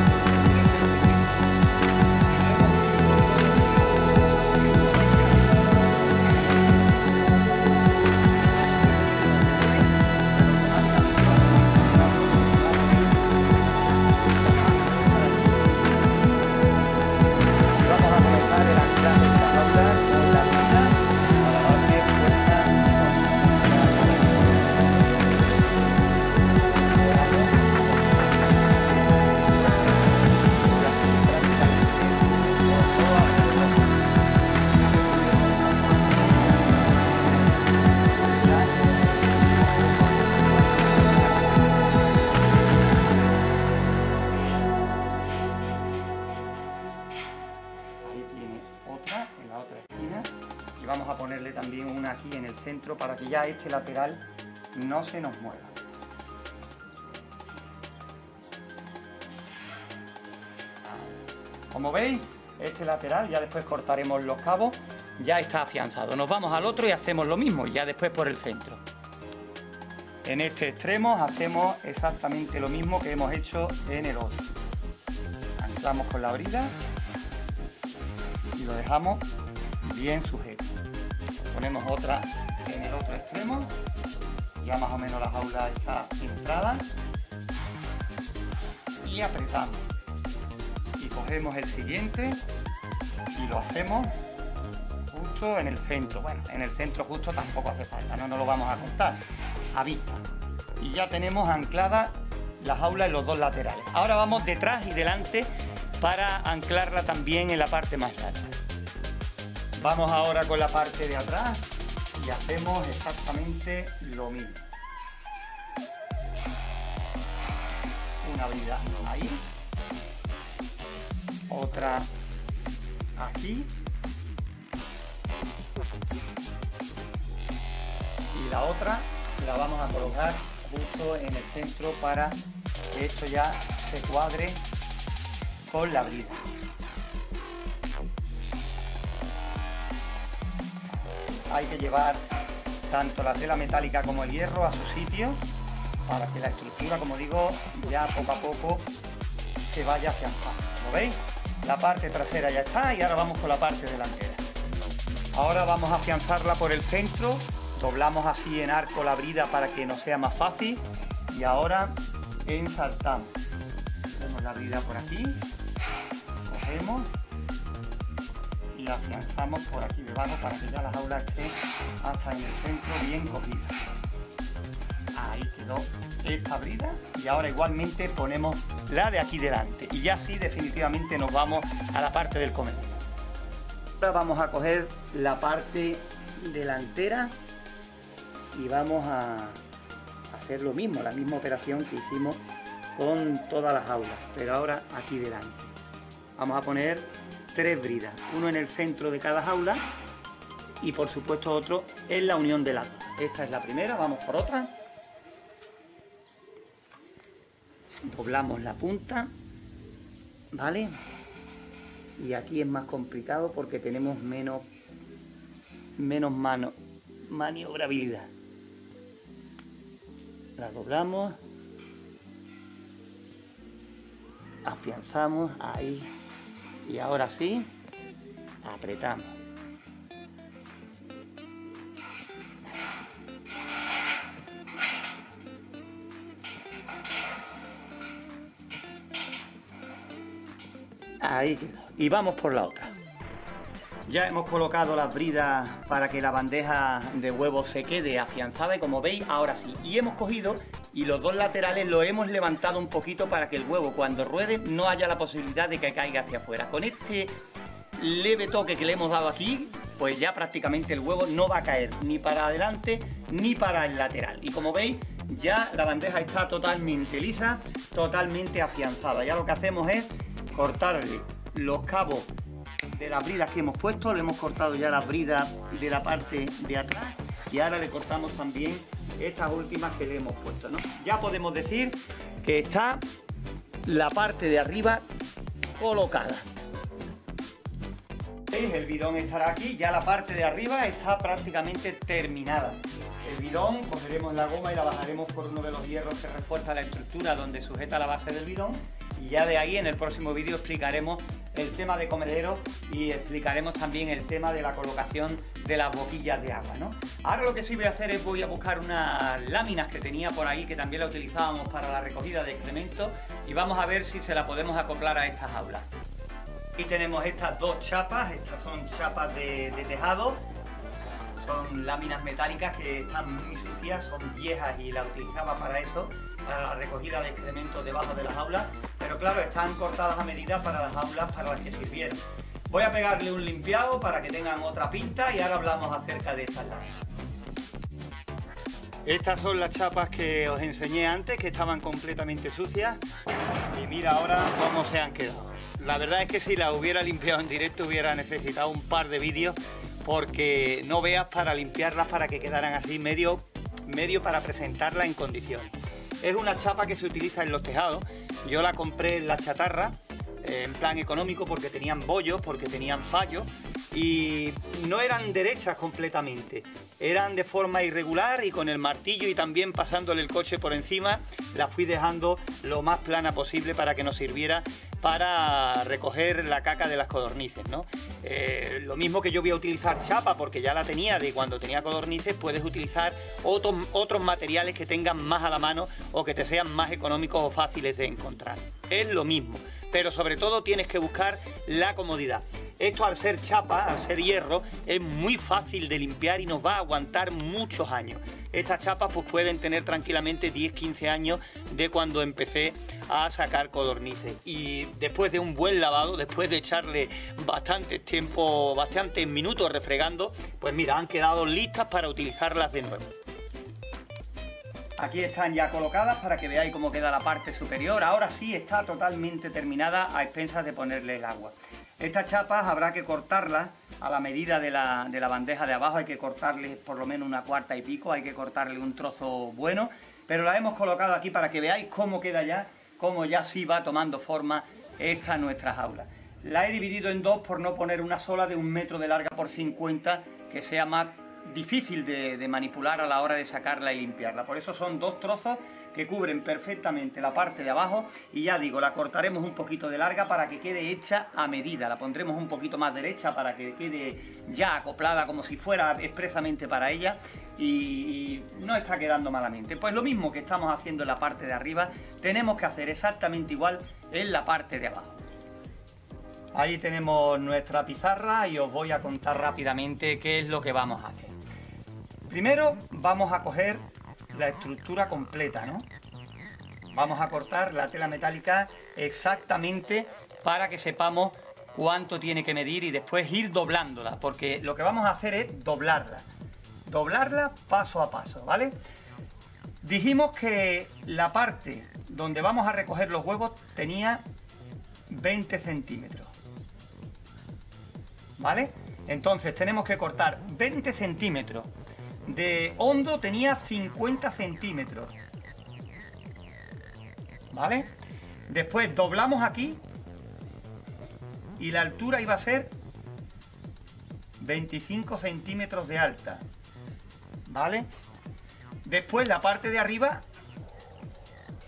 y vamos a ponerle también una aquí en el centro para que ya este lateral no se nos mueva. Como veis, este lateral, ya después cortaremos los cabos, ya está afianzado. Nos vamos al otro y hacemos lo mismo, ya después por el centro. En este extremo hacemos exactamente lo mismo que hemos hecho en el otro. Anclamos con la brida y lo dejamos bien sujeto. Ponemos otra en el otro extremo, ya más o menos la jaula está centrada y apretamos. Y cogemos el siguiente y lo hacemos justo en el centro. Bueno, en el centro justo tampoco hace falta, no nos lo vamos a contar, a vista. Y ya tenemos anclada la jaula en los dos laterales. Ahora vamos detrás y delante para anclarla también en la parte más larga. Vamos ahora con la parte de atrás y hacemos exactamente lo mismo. Una brida ahí, otra aquí y la otra la vamos a colocar justo en el centro para que esto ya se cuadre con la brida. Hay que llevar tanto la tela metálica como el hierro a su sitio para que la estructura, como digo, ya poco a poco se vaya afianzando. ¿Lo veis? La parte trasera ya está y ahora vamos con la parte delantera. Ahora vamos a afianzarla por el centro, doblamos así en arco la brida para que nos sea más fácil y ahora ensartamos. Ponemos la brida por aquí, cogemos y la afianzamos por aquí debajo para que ya la jaula esté hasta en el centro bien cogida. Ahí quedó esta brida y ahora igualmente ponemos la de aquí delante y ya sí definitivamente nos vamos a la parte del comedor. Ahora vamos a coger la parte delantera y vamos a hacer lo mismo, la misma operación que hicimos con todas las jaulas, pero ahora aquí delante. Vamos a poner 3 bridas, uno en el centro de cada jaula y por supuesto otro en la unión de las dos. Esta es la primera, vamos por otra. Doblamos la punta, ¿vale? Y aquí es más complicado porque tenemos menos maniobrabilidad. La doblamos, afianzamos ahí y ahora sí apretamos. Ahí quedó. Y vamos por la otra. Ya hemos colocado las bridas para que la bandeja de huevos se quede afianzada y como veis, ahora sí. Y hemos cogido y los dos laterales los hemos levantado un poquito para que el huevo cuando ruede no haya la posibilidad de que caiga hacia afuera. Con este leve toque que le hemos dado aquí, pues ya prácticamente el huevo no va a caer ni para adelante ni para el lateral. Y como veis, ya la bandeja está totalmente lisa, totalmente afianzada. Ya lo que hacemos es cortarle los cabos de las bridas que hemos puesto, le hemos cortado ya las bridas de la parte de atrás y ahora le cortamos también estas últimas que le hemos puesto, ¿no? Ya podemos decir que está la parte de arriba colocada. ¿Veis? El bidón estará aquí, ya la parte de arriba está prácticamente terminada. El bidón, cogeremos la goma y la bajaremos por uno de los hierros que refuerza la estructura donde sujeta la base del bidón y ya de ahí en el próximo vídeo explicaremos el tema de comederos y explicaremos también el tema de la colocación de las boquillas de agua, ¿no? Ahora lo que sí voy a hacer es voy a buscar unas láminas que tenía por ahí que también la utilizábamos para la recogida de excrementos y vamos a ver si se la podemos acoplar a estas jaulas. Aquí tenemos estas dos chapas, estas son chapas de tejado, son láminas metálicas que están muy sucias, son viejas y las utilizaba para eso, para la recogida de excrementos debajo de las jaulas, pero claro, están cortadas a medida para las jaulas para las que sirvieron. Voy a pegarle un limpiado para que tengan otra pinta y ahora hablamos acerca de estas láminas. Estas son las chapas que os enseñé antes, que estaban completamente sucias y mira ahora cómo se han quedado. La verdad es que si las hubiera limpiado en directo hubiera necesitado un par de vídeos porque no veas para limpiarlas para que quedaran así medio para presentarla en condiciones. Es una chapa que se utiliza en los tejados. Yo la compré en la chatarra, en plan económico, porque tenían bollos, porque tenían fallos y no eran derechas completamente, eran de forma irregular, y con el martillo y también pasándole el coche por encima la fui dejando lo más plana posible para que nos sirviera para recoger la caca de las codornices, ¿no? Lo mismo que yo voy a utilizar chapa, porque ya la tenía de cuando tenía codornices, puedes utilizar otros materiales que tengan más a la mano o que te sean más económicos o fáciles de encontrar. Es lo mismo, pero sobre todo tienes que buscar la comodidad. Esto, al ser chapa, al ser hierro, es muy fácil de limpiar y nos va a aguantar muchos años. Estas chapas pues pueden tener tranquilamente 10-15 años de cuando empecé a sacar codornices, y después de un buen lavado, después de echarle bastantes minutos refregando, pues mira, han quedado listas para utilizarlas de nuevo. Aquí están ya colocadas para que veáis cómo queda la parte superior. Ahora sí está totalmente terminada, a expensas de ponerle el agua. Estas chapas habrá que cortarlas a la medida de la bandeja de abajo. Hay que cortarle por lo menos 1/4 y pico, hay que cortarle un trozo bueno, pero la hemos colocado aquí para que veáis cómo queda ya, cómo ya sí va tomando forma esta nuestra jaula. La he dividido en dos por no poner una sola de 1 metro de larga por 50, que sea más difícil de manipular a la hora de sacarla y limpiarla. Por eso son dos trozos que cubren perfectamente la parte de abajo, y ya digo, la cortaremos un poquito de larga para que quede hecha a medida. La pondremos un poquito más derecha para que quede ya acoplada como si fuera expresamente para ella, y no está quedando malamente. Pues lo mismo que estamos haciendo en la parte de arriba, tenemos que hacer exactamente igual en la parte de abajo. Ahí tenemos nuestra pizarra y os voy a contar rápidamente qué es lo que vamos a hacer. Primero vamos a coger la estructura completa, ¿no? Vamos a cortar la tela metálica exactamente para que sepamos cuánto tiene que medir, y después ir doblándola, porque lo que vamos a hacer es doblarla paso a paso, ¿vale? Dijimos que la parte donde vamos a recoger los huevos tenía 20 centímetros, ¿vale? Entonces tenemos que cortar 20 centímetros. De hondo tenía 50 centímetros, ¿vale? Después doblamos aquí y la altura iba a ser 25 centímetros de alta, ¿vale? Después la parte de arriba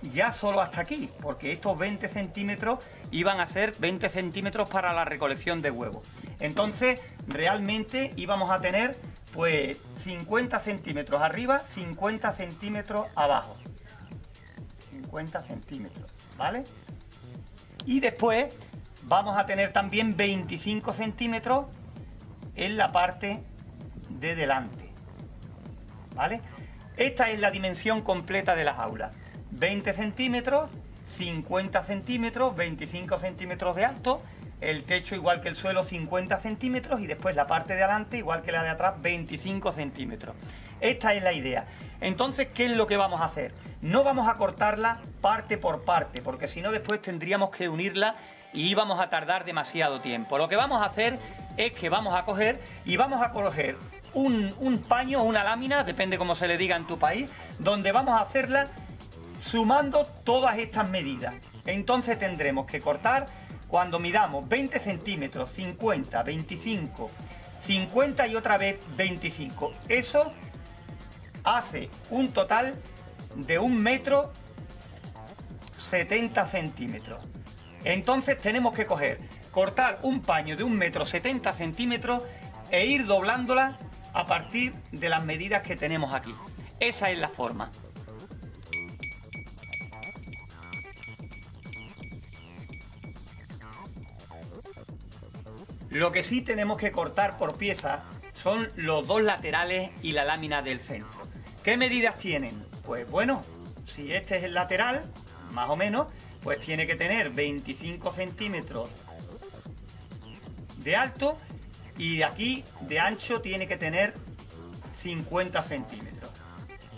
ya solo hasta aquí, porque estos 20 centímetros iban a ser 20 centímetros para la recolección de huevos. Entonces realmente íbamos a tener pues 50 centímetros arriba, 50 centímetros abajo. 50 centímetros, ¿vale? Y después vamos a tener también 25 centímetros en la parte de delante, ¿vale? Esta es la dimensión completa de la jaula. 20 centímetros, 50 centímetros, 25 centímetros de alto, el techo igual que el suelo 50 centímetros, y después la parte de adelante igual que la de atrás 25 centímetros. Esta es la idea. Entonces, ¿qué es lo que vamos a hacer? No vamos a cortarla parte por parte, porque si no después tendríamos que unirla y íbamos a tardar demasiado tiempo. Lo que vamos a hacer es que vamos a coger un paño o una lámina, depende cómo se le diga en tu país, donde vamos a hacerla sumando todas estas medidas. Entonces tendremos que cortar, cuando midamos 20 centímetros, 50, 25, 50 y otra vez 25. Eso hace un total de 1 metro 70 centímetros. Entonces tenemos que cortar un paño de 1 metro 70 centímetros e ir doblándola a partir de las medidas que tenemos aquí. Esa es la forma. Lo que sí tenemos que cortar por piezas son los dos laterales y la lámina del centro. ¿Qué medidas tienen? Pues bueno, si este es el lateral, más o menos, pues tiene que tener 25 centímetros de alto, y de aquí de ancho tiene que tener 50 centímetros,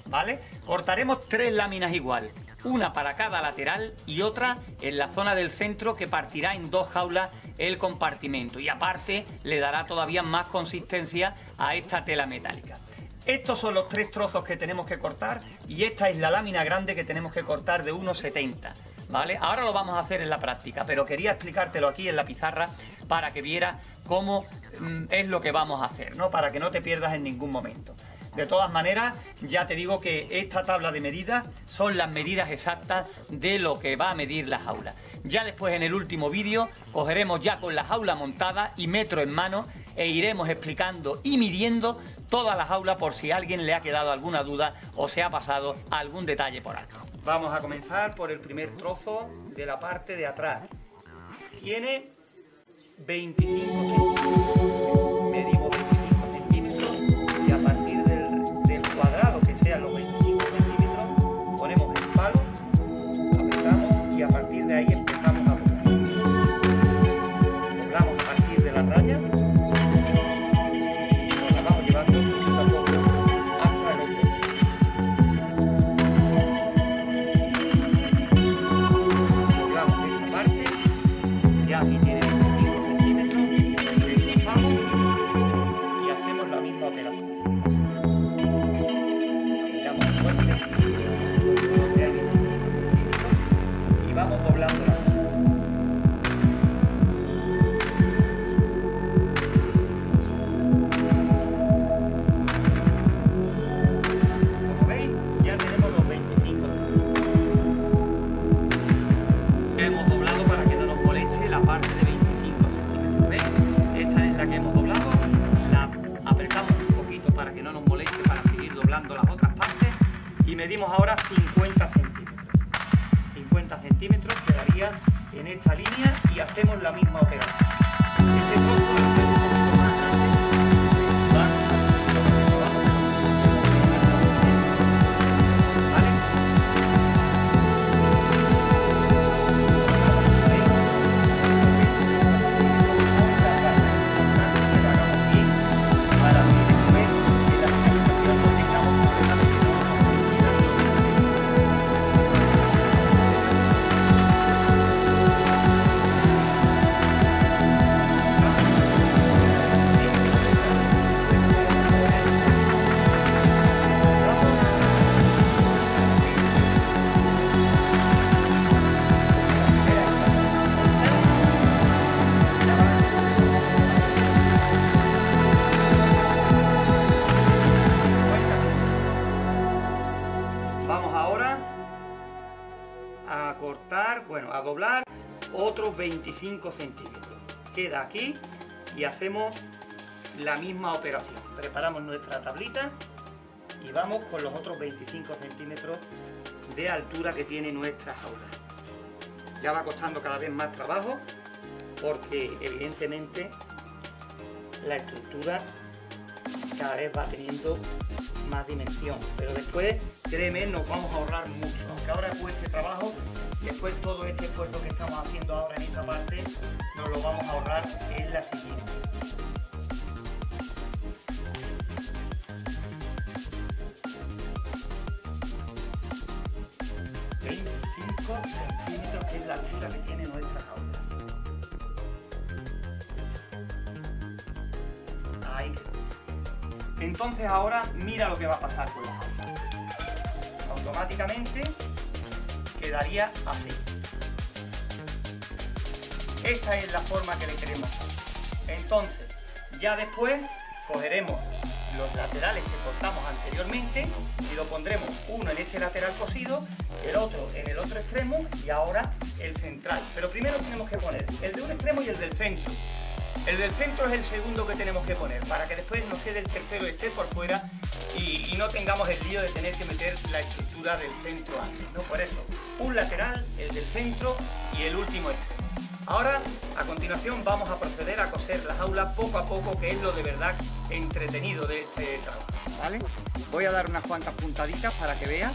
¿vale? Cortaremos 3 láminas igual, una para cada lateral y otra en la zona del centro, que partirá en 2 jaulas el compartimento y aparte le dará todavía más consistencia a esta tela metálica. Estos son los 3 trozos que tenemos que cortar y esta es la lámina grande que tenemos que cortar de 1,70, ¿vale? Ahora lo vamos a hacer en la práctica, pero quería explicártelo aquí en la pizarra para que vieras cómo es lo que vamos a hacer, ¿no? Para que no te pierdas en ningún momento. De todas maneras, ya te digo que esta tabla de medidas son las medidas exactas de lo que va a medir la jaula. Ya después en el último vídeo cogeremos ya con la jaula montada y metro en mano e iremos explicando y midiendo toda la jaula por si a alguien le ha quedado alguna duda o se ha pasado algún detalle por alto. Vamos a comenzar por el primer trozo de la parte de atrás. Tiene 25 centímetros. Medimos 25 centímetros y a partir del cuadrado que sean los 25 centímetros ponemos el palo, apretamos y a partir de ahí empezamos a doblar. Doblamos a partir de la raya y nos la vamos llevando poquito a poco hasta el otro extremo. Doblamos esta parte, ya aquí tiene 25 centímetros, desplazamos y hacemos la misma operación. Apilamos fuerte, donde hay 25 centímetros y vamos doblando la mano. Como veis, ya tenemos los 25 centímetros. Hemos doblado para que no nos moleste la parte de 25 centímetros. ¿Veis? Esta es la que hemos doblado. La apretamos un poquito para que no nos moleste para seguir doblando las otras partes. Y medimos ahora 50 centímetros. 50 centímetros quedaría en esta línea y hacemos la misma operación. Este trozo va a ser un poquito más grande. ¿Vale? Para así después en la finalización lo tengamos completamente todo. Vamos ahora a cortar, bueno, a doblar otros 25 centímetros. Queda aquí y hacemos la misma operación. Preparamos nuestra tablita y vamos con los otros 25 centímetros de altura que tiene nuestra jaula. Ya va costando cada vez más trabajo porque evidentemente la estructura cada vez va teniendo más dimensión, pero después, créeme, nos vamos a ahorrar mucho. Aunque ahora cueste trabajo, después todo este esfuerzo que estamos haciendo ahora en esta parte nos lo vamos a ahorrar en la siguiente. Centímetros, que es la altura que tiene nuestra jaula. Ahí. Entonces ahora mira lo que va a pasar con la jaula. Automáticamente quedaría así. Esta es la forma que le queremos dar. Entonces, ya después cogeremos los laterales que cortamos anteriormente y lo pondremos uno en este lateral cosido, el otro en el otro extremo y ahora el central. Pero primero tenemos que poner el de un extremo y el del centro. El del centro es el segundo que tenemos que poner para que después nos quede el tercero esté por fuera y no tengamos el lío de tener que meter la estructura del centro antes, ¿no? Por eso, un lateral, el del centro y el último extremo. Ahora, a continuación, vamos a proceder a coser la jaula poco a poco, que es lo de verdad entretenido de este trabajo, ¿vale? Voy a dar unas cuantas puntaditas para que veas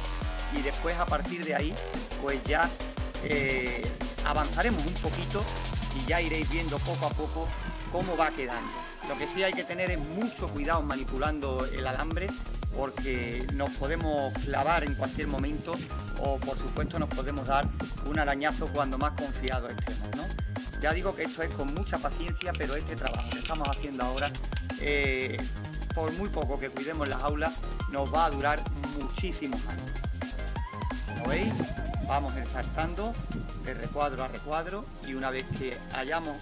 y después a partir de ahí, pues ya avanzaremos un poquito y ya iréis viendo poco a poco cómo va quedando. Lo que sí hay que tener es mucho cuidado manipulando el alambre porque nos podemos clavar en cualquier momento o por supuesto nos podemos dar un arañazo cuando más confiados estemos, ¿no? Ya digo que esto es con mucha paciencia, pero este trabajo que estamos haciendo ahora, por muy poco que cuidemos las jaulas, nos va a durar muchísimos años. Como veis, vamos ensartando de recuadro a recuadro, y una vez que hayamos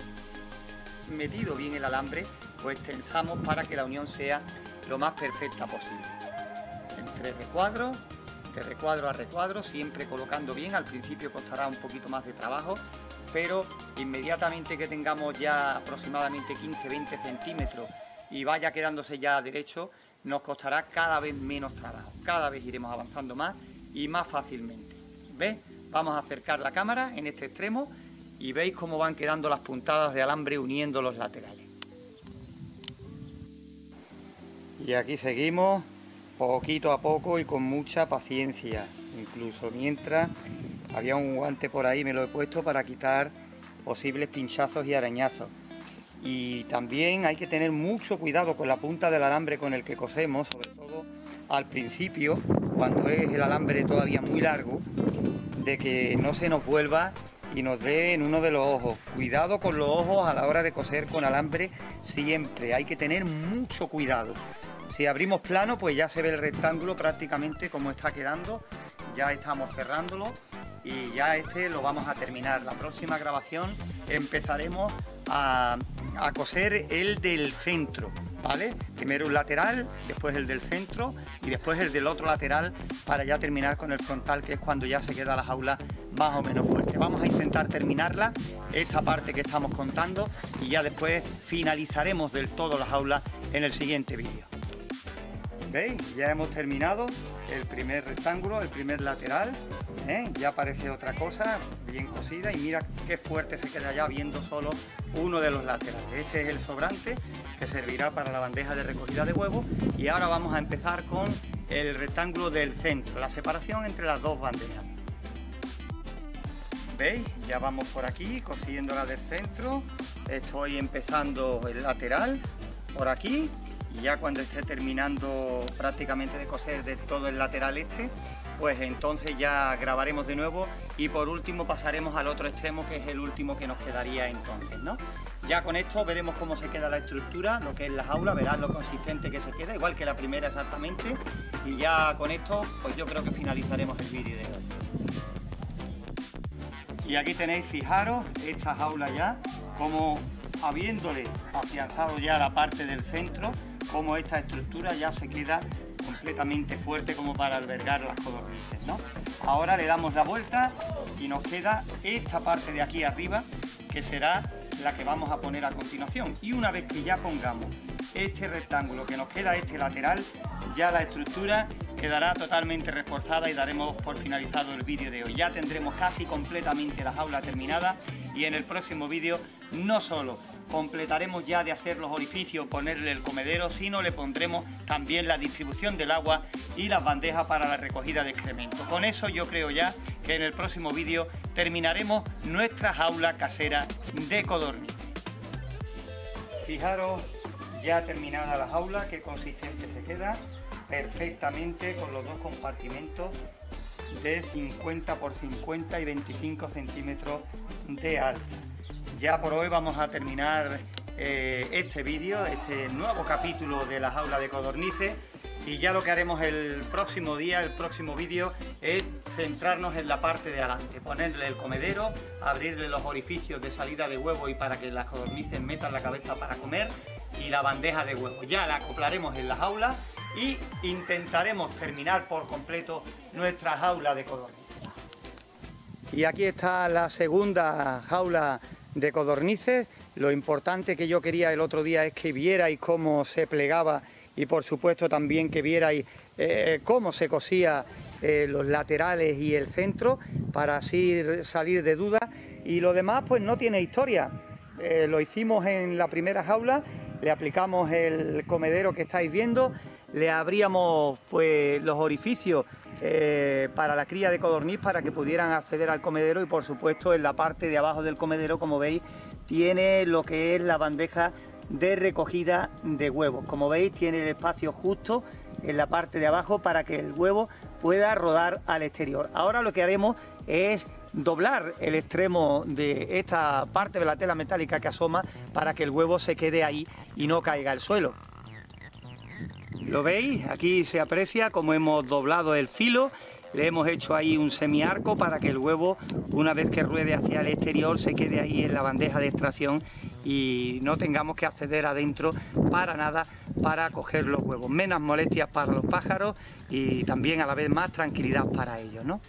metido bien el alambre, pues tensamos para que la unión sea lo más perfecta posible. Entre recuadros, de recuadro a recuadro, siempre colocando bien. Al principio costará un poquito más de trabajo, pero inmediatamente que tengamos ya aproximadamente 15-20 centímetros y vaya quedándose ya derecho, nos costará cada vez menos trabajo. Cada vez iremos avanzando más y más fácilmente. ¿Ves? Vamos a acercar la cámara en este extremo y veis cómo van quedando las puntadas de alambre uniendo los laterales. Y aquí seguimos poquito a poco y con mucha paciencia. Incluso mientras había un guante por ahí, me lo he puesto para quitar posibles pinchazos y arañazos. Y también hay que tener mucho cuidado con la punta del alambre con el que cosemos, sobre todo al principio, cuando es el alambre todavía muy largo, de que no se nos vuelva y nos dé en uno de los ojos. Cuidado con los ojos a la hora de coser con alambre, siempre hay que tener mucho cuidado. Si abrimos plano, pues ya se ve el rectángulo prácticamente como está quedando. Ya estamos cerrándolo y ya este lo vamos a terminar. La próxima grabación empezaremos a coser el del centro, ¿vale? Primero un lateral, después el del centro y después el del otro lateral, para ya terminar con el frontal, que es cuando ya se queda la jaula más o menos fuerte. Vamos a intentar terminarla, esta parte que estamos contando, y ya después finalizaremos del todo la jaula en el siguiente vídeo. ¿Veis? Ya hemos terminado el primer rectángulo, el primer lateral, ya parece otra cosa, bien cosida, y mira qué fuerte se queda ya viendo solo uno de los laterales. Este es el sobrante que servirá para la bandeja de recogida de huevos, y ahora vamos a empezar con el rectángulo del centro, la separación entre las dos bandejas. ¿Veis? Ya vamos por aquí cosiendo la del centro. Estoy empezando el lateral por aquí, y ya cuando esté terminando prácticamente de coser de todo el lateral este, pues entonces ya grabaremos de nuevo, y por último pasaremos al otro extremo, que es el último que nos quedaría entonces, ¿no? Ya con esto veremos cómo se queda la estructura, lo que es la jaula, verás lo consistente que se queda, igual que la primera exactamente, y ya con esto pues yo creo que finalizaremos el vídeo de hoy. Y aquí tenéis, fijaros, esta jaula ya, como habiéndole afianzado ya la parte del centro, como esta estructura ya se queda completamente fuerte como para albergar las codornices, ¿no? Ahora le damos la vuelta y nos queda esta parte de aquí arriba, que será la que vamos a poner a continuación. Y una vez que ya pongamos este rectángulo que nos queda, este lateral, ya la estructura quedará totalmente reforzada y daremos por finalizado el vídeo de hoy. Ya tendremos casi completamente la jaula terminada, y en el próximo vídeo no solo completaremos ya de hacer los orificios, ponerle el comedero, sino le pondremos también la distribución del agua y las bandejas para la recogida de excremento. Con eso yo creo ya que en el próximo vídeo terminaremos nuestra jaula casera de codornices. Fijaros, ya terminada la jaula, qué consistente se queda, perfectamente, con los dos compartimentos de 50 por 50 y 25 centímetros de alto. Ya por hoy vamos a terminar este vídeo, este nuevo capítulo de la jaula de codornices, y ya lo que haremos el próximo día, el próximo vídeo, es centrarnos en la parte de adelante, ponerle el comedero, abrirle los orificios de salida de huevo y para que las codornices metan la cabeza para comer, y la bandeja de huevo. Ya la acoplaremos en la jaula y intentaremos terminar por completo nuestra jaula de codornices. Y aquí está la segunda jaula de codornices. Lo importante que yo quería el otro día es que vierais cómo se plegaba, y por supuesto también que vierais cómo se cosía los laterales y el centro, para así salir de dudas. Y lo demás pues no tiene historia. Lo hicimos en la primera jaula, le aplicamos el comedero que estáis viendo, le abríamos pues los orificios para la cría de codorniz para que pudieran acceder al comedero, y por supuesto en la parte de abajo del comedero, como veis, tiene lo que es la bandeja de recogida de huevos. Como veis, tiene el espacio justo en la parte de abajo para que el huevo pueda rodar al exterior. Ahora lo que haremos es doblar el extremo de esta parte de la tela metálica que asoma para que el huevo se quede ahí y no caiga al suelo. ¿Lo veis? Aquí se aprecia cómo hemos doblado el filo. Le hemos hecho ahí un semiarco para que el huevo, una vez que ruede hacia el exterior, se quede ahí en la bandeja de extracción y no tengamos que acceder adentro para nada para coger los huevos. Menos molestias para los pájaros y también a la vez más tranquilidad para ellos, ¿no?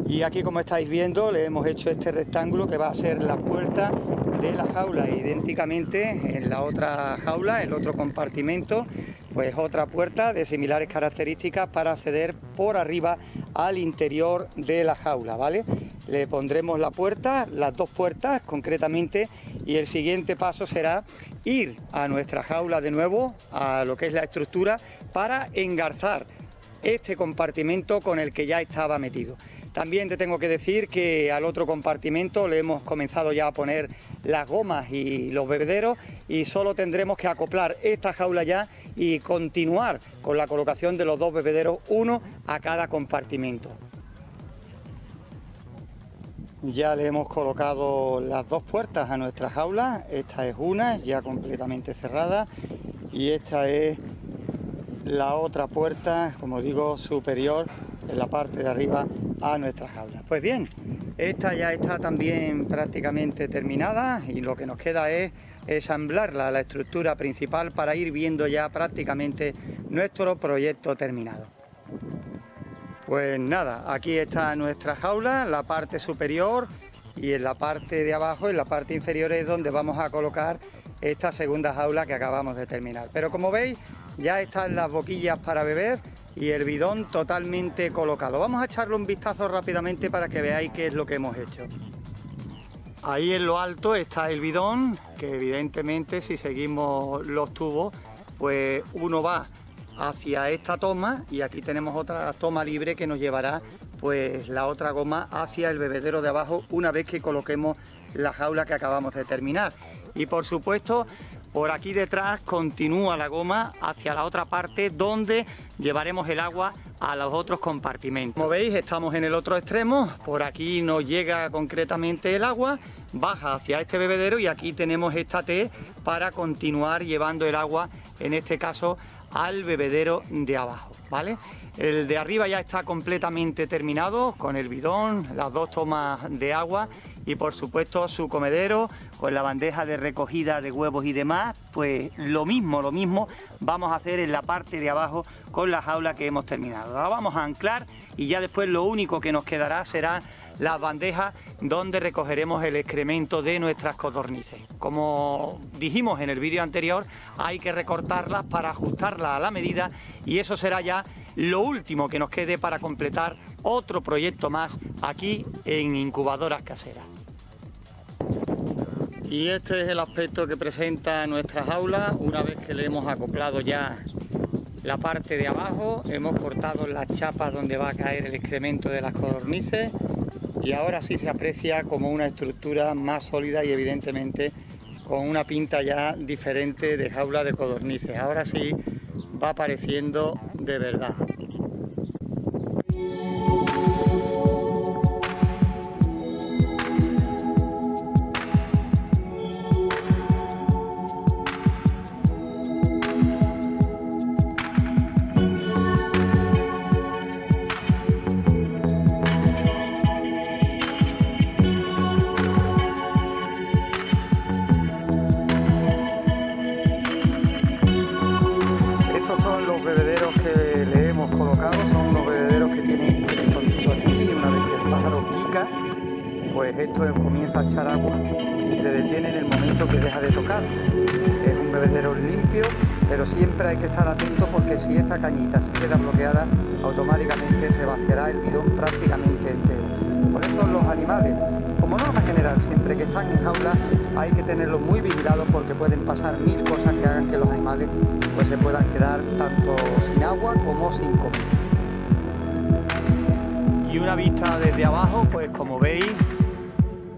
Y aquí, como estáis viendo, le hemos hecho este rectángulo que va a ser la puerta de la jaula. Idénticamente en la otra jaula, el otro compartimento, pues otra puerta de similares características para acceder por arriba al interior de la jaula, ¿vale? Le pondremos la puerta, las dos puertas concretamente, y el siguiente paso será ir a nuestra jaula de nuevo, a lo que es la estructura, para engarzar este compartimento con el que ya estaba metido. También te tengo que decir que al otro compartimento le hemos comenzado ya a poner las gomas y los bebederos y solo tendremos que acoplar esta jaula ya y continuar con la colocación de los dos bebederos, uno a cada compartimento. Ya le hemos colocado las dos puertas a nuestra jaula. Esta es una ya completamente cerrada y esta es la otra puerta, como digo, superior en la parte de arriba a nuestra jaula. Pues bien, esta ya está también prácticamente terminada y lo que nos queda es ensamblarla a la estructura principal para ir viendo ya prácticamente nuestro proyecto terminado. Pues nada, aquí está nuestra jaula, la parte superior, y en la parte de abajo, en la parte inferior, es donde vamos a colocar esta segunda jaula que acabamos de terminar. Pero como veis, ya están las boquillas para beber y el bidón totalmente colocado. Vamos a echarle un vistazo rápidamente para que veáis qué es lo que hemos hecho. Ahí en lo alto está el bidón, que evidentemente si seguimos los tubos, pues uno va hacia esta toma y aquí tenemos otra toma libre que nos llevará pues la otra goma hacia el bebedero de abajo una vez que coloquemos la jaula que acabamos de terminar. Y por supuesto, por aquí detrás continúa la goma hacia la otra parte donde llevaremos el agua a los otros compartimentos. Como veis, estamos en el otro extremo, por aquí nos llega concretamente el agua, baja hacia este bebedero y aquí tenemos esta T para continuar llevando el agua, en este caso, al bebedero de abajo, ¿vale? El de arriba ya está completamente terminado con el bidón, las dos tomas de agua y por supuesto su comedero con la bandeja de recogida de huevos y demás. Pues lo mismo vamos a hacer en la parte de abajo con la jaula que hemos terminado. La vamos a anclar y ya después lo único que nos quedará será las bandejas donde recogeremos el excremento de nuestras codornices. Como dijimos en el vídeo anterior, hay que recortarlas para ajustarlas a la medida y eso será ya lo último que nos quede para completar otro proyecto más aquí en Incubadoras Caseras. Y este es el aspecto que presenta nuestra jaula una vez que le hemos acoplado ya la parte de abajo, hemos cortado las chapas donde va a caer el excremento de las codornices y ahora sí se aprecia como una estructura más sólida y evidentemente con una pinta ya diferente de jaula de codornices. Ahora sí va apareciendo de verdad. Pues esto comienza a echar agua y se detiene en el momento que deja de tocar. Es un bebedero limpio, pero siempre hay que estar atento porque si esta cañita se queda bloqueada, automáticamente se vaciará el bidón prácticamente entero. Por eso los animales, como norma general, siempre que están en jaula hay que tenerlos muy vigilados porque pueden pasar mil cosas que hagan que los animales pues se puedan quedar tanto sin agua como sin comida. Y una vista desde abajo, pues como veis,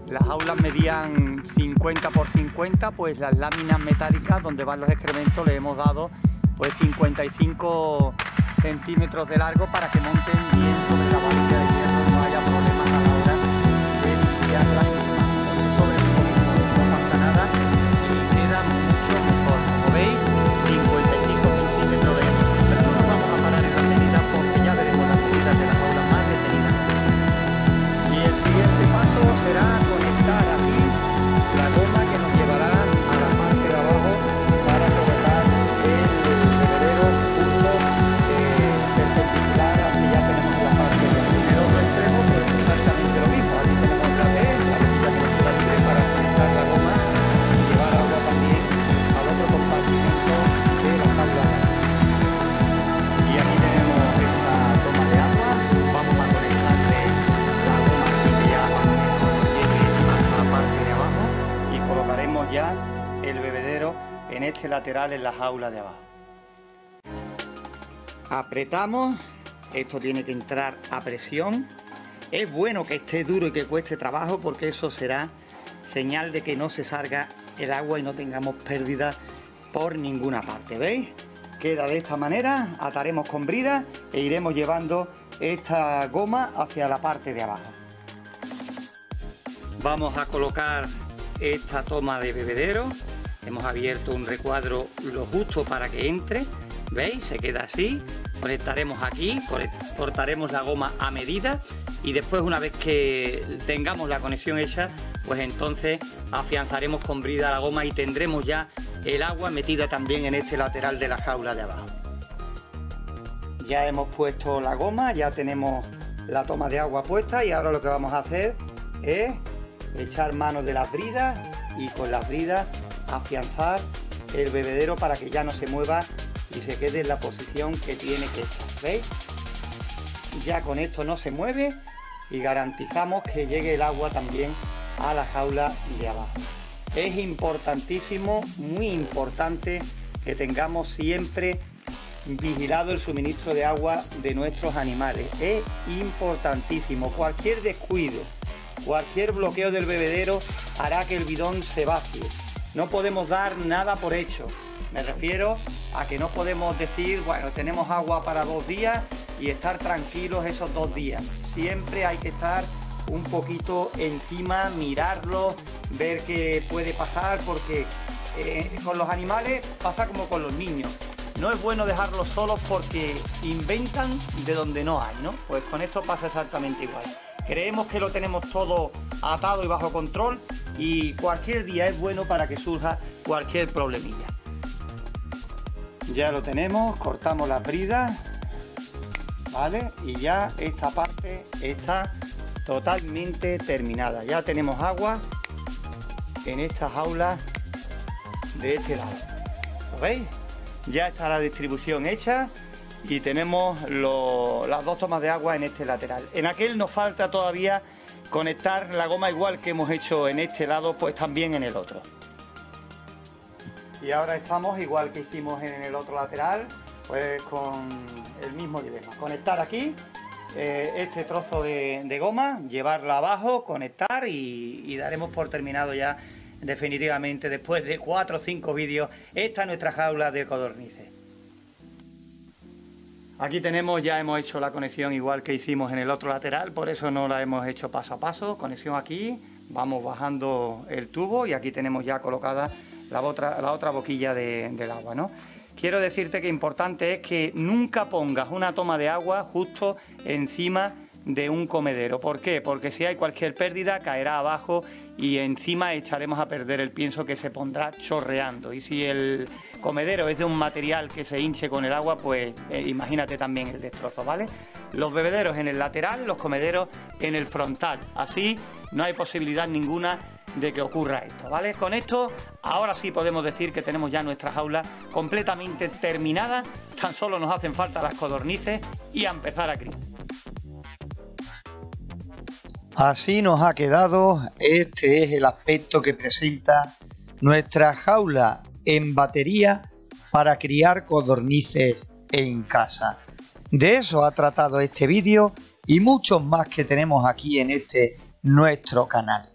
las jaulas medían 50 por 50, pues las láminas metálicas donde van los excrementos le hemos dado pues 55 centímetros de largo para que monten bien sobre la varilla de hierro. en este lateral en la jaula de abajo. Apretamos, esto tiene que entrar a presión. Es bueno que esté duro y que cueste trabajo porque eso será señal de que no se salga el agua y no tengamos pérdidas por ninguna parte, ¿veis? Queda de esta manera, ataremos con brida e iremos llevando esta goma hacia la parte de abajo. Vamos a colocar esta toma de bebedero. Hemos abierto un recuadro lo justo para que entre, ¿veis? Se queda así. Conectaremos aquí, cortaremos la goma a medida y después, una vez que tengamos la conexión hecha, pues entonces afianzaremos con brida la goma y tendremos ya el agua metida también en este lateral de la jaula de abajo. Ya hemos puesto la goma, ya tenemos la toma de agua puesta y ahora lo que vamos a hacer es echar mano de las bridas y con las bridas afianzar el bebedero para que ya no se mueva y se quede en la posición que tiene que estar, ¿veis? Ya con esto no se mueve y garantizamos que llegue el agua también a la jaula de abajo. Es importantísimo, muy importante, que tengamos siempre vigilado el suministro de agua de nuestros animales. Es importantísimo. Cualquier descuido, cualquier bloqueo del bebedero hará que el bidón se vacíe. No podemos dar nada por hecho. Me refiero a que no podemos decir, bueno, tenemos agua para 2 días y estar tranquilos esos 2 días. Siempre hay que estar un poquito encima, mirarlo, ver qué puede pasar, porque con los animales pasa como con los niños. No es bueno dejarlos solos porque inventan de donde no hay, ¿no? Pues con esto pasa exactamente igual. Creemos que lo tenemos todo atado y bajo control y cualquier día es bueno para que surja cualquier problemilla. Ya lo tenemos, cortamos las bridas, ¿vale? Y ya esta parte está totalmente terminada. Ya tenemos agua en esta jaula de este lado. ¿Lo veis? Ya está la distribución hecha y tenemos las 2 tomas de agua en este lateral. En aquel nos falta todavía conectar la goma, igual que hemos hecho en este lado, pues también en el otro. Y ahora estamos, igual que hicimos en el otro lateral, pues con el mismo dilema. Conectar aquí este trozo de goma, llevarla abajo, conectar y daremos por terminado ya definitivamente, después de 4 o 5 vídeos, esta es nuestra jaula de codornices. Aquí tenemos, ya hemos hecho la conexión igual que hicimos en el otro lateral, por eso no la hemos hecho paso a paso. Conexión aquí, vamos bajando el tubo y aquí tenemos ya colocada la otra boquilla del agua, ¿no? Quiero decirte que importante es que nunca pongas una toma de agua justo encima de un comedero. ¿Por qué? Porque si hay cualquier pérdida caerá abajo y encima echaremos a perder el pienso, que se pondrá chorreando. Y si el comedero es de un material que se hinche con el agua, pues imagínate también el destrozo, ¿vale? Los bebederos en el lateral, los comederos en el frontal. Así no hay posibilidad ninguna de que ocurra esto, ¿vale? Con esto ahora sí podemos decir que tenemos ya nuestra jaula completamente terminada. Tan solo nos hacen falta las codornices y a empezar a criar. Así nos ha quedado. Este es el aspecto que presenta nuestra jaula en batería para criar codornices en casa. De eso ha tratado este vídeo y muchos más que tenemos aquí en este nuestro canal.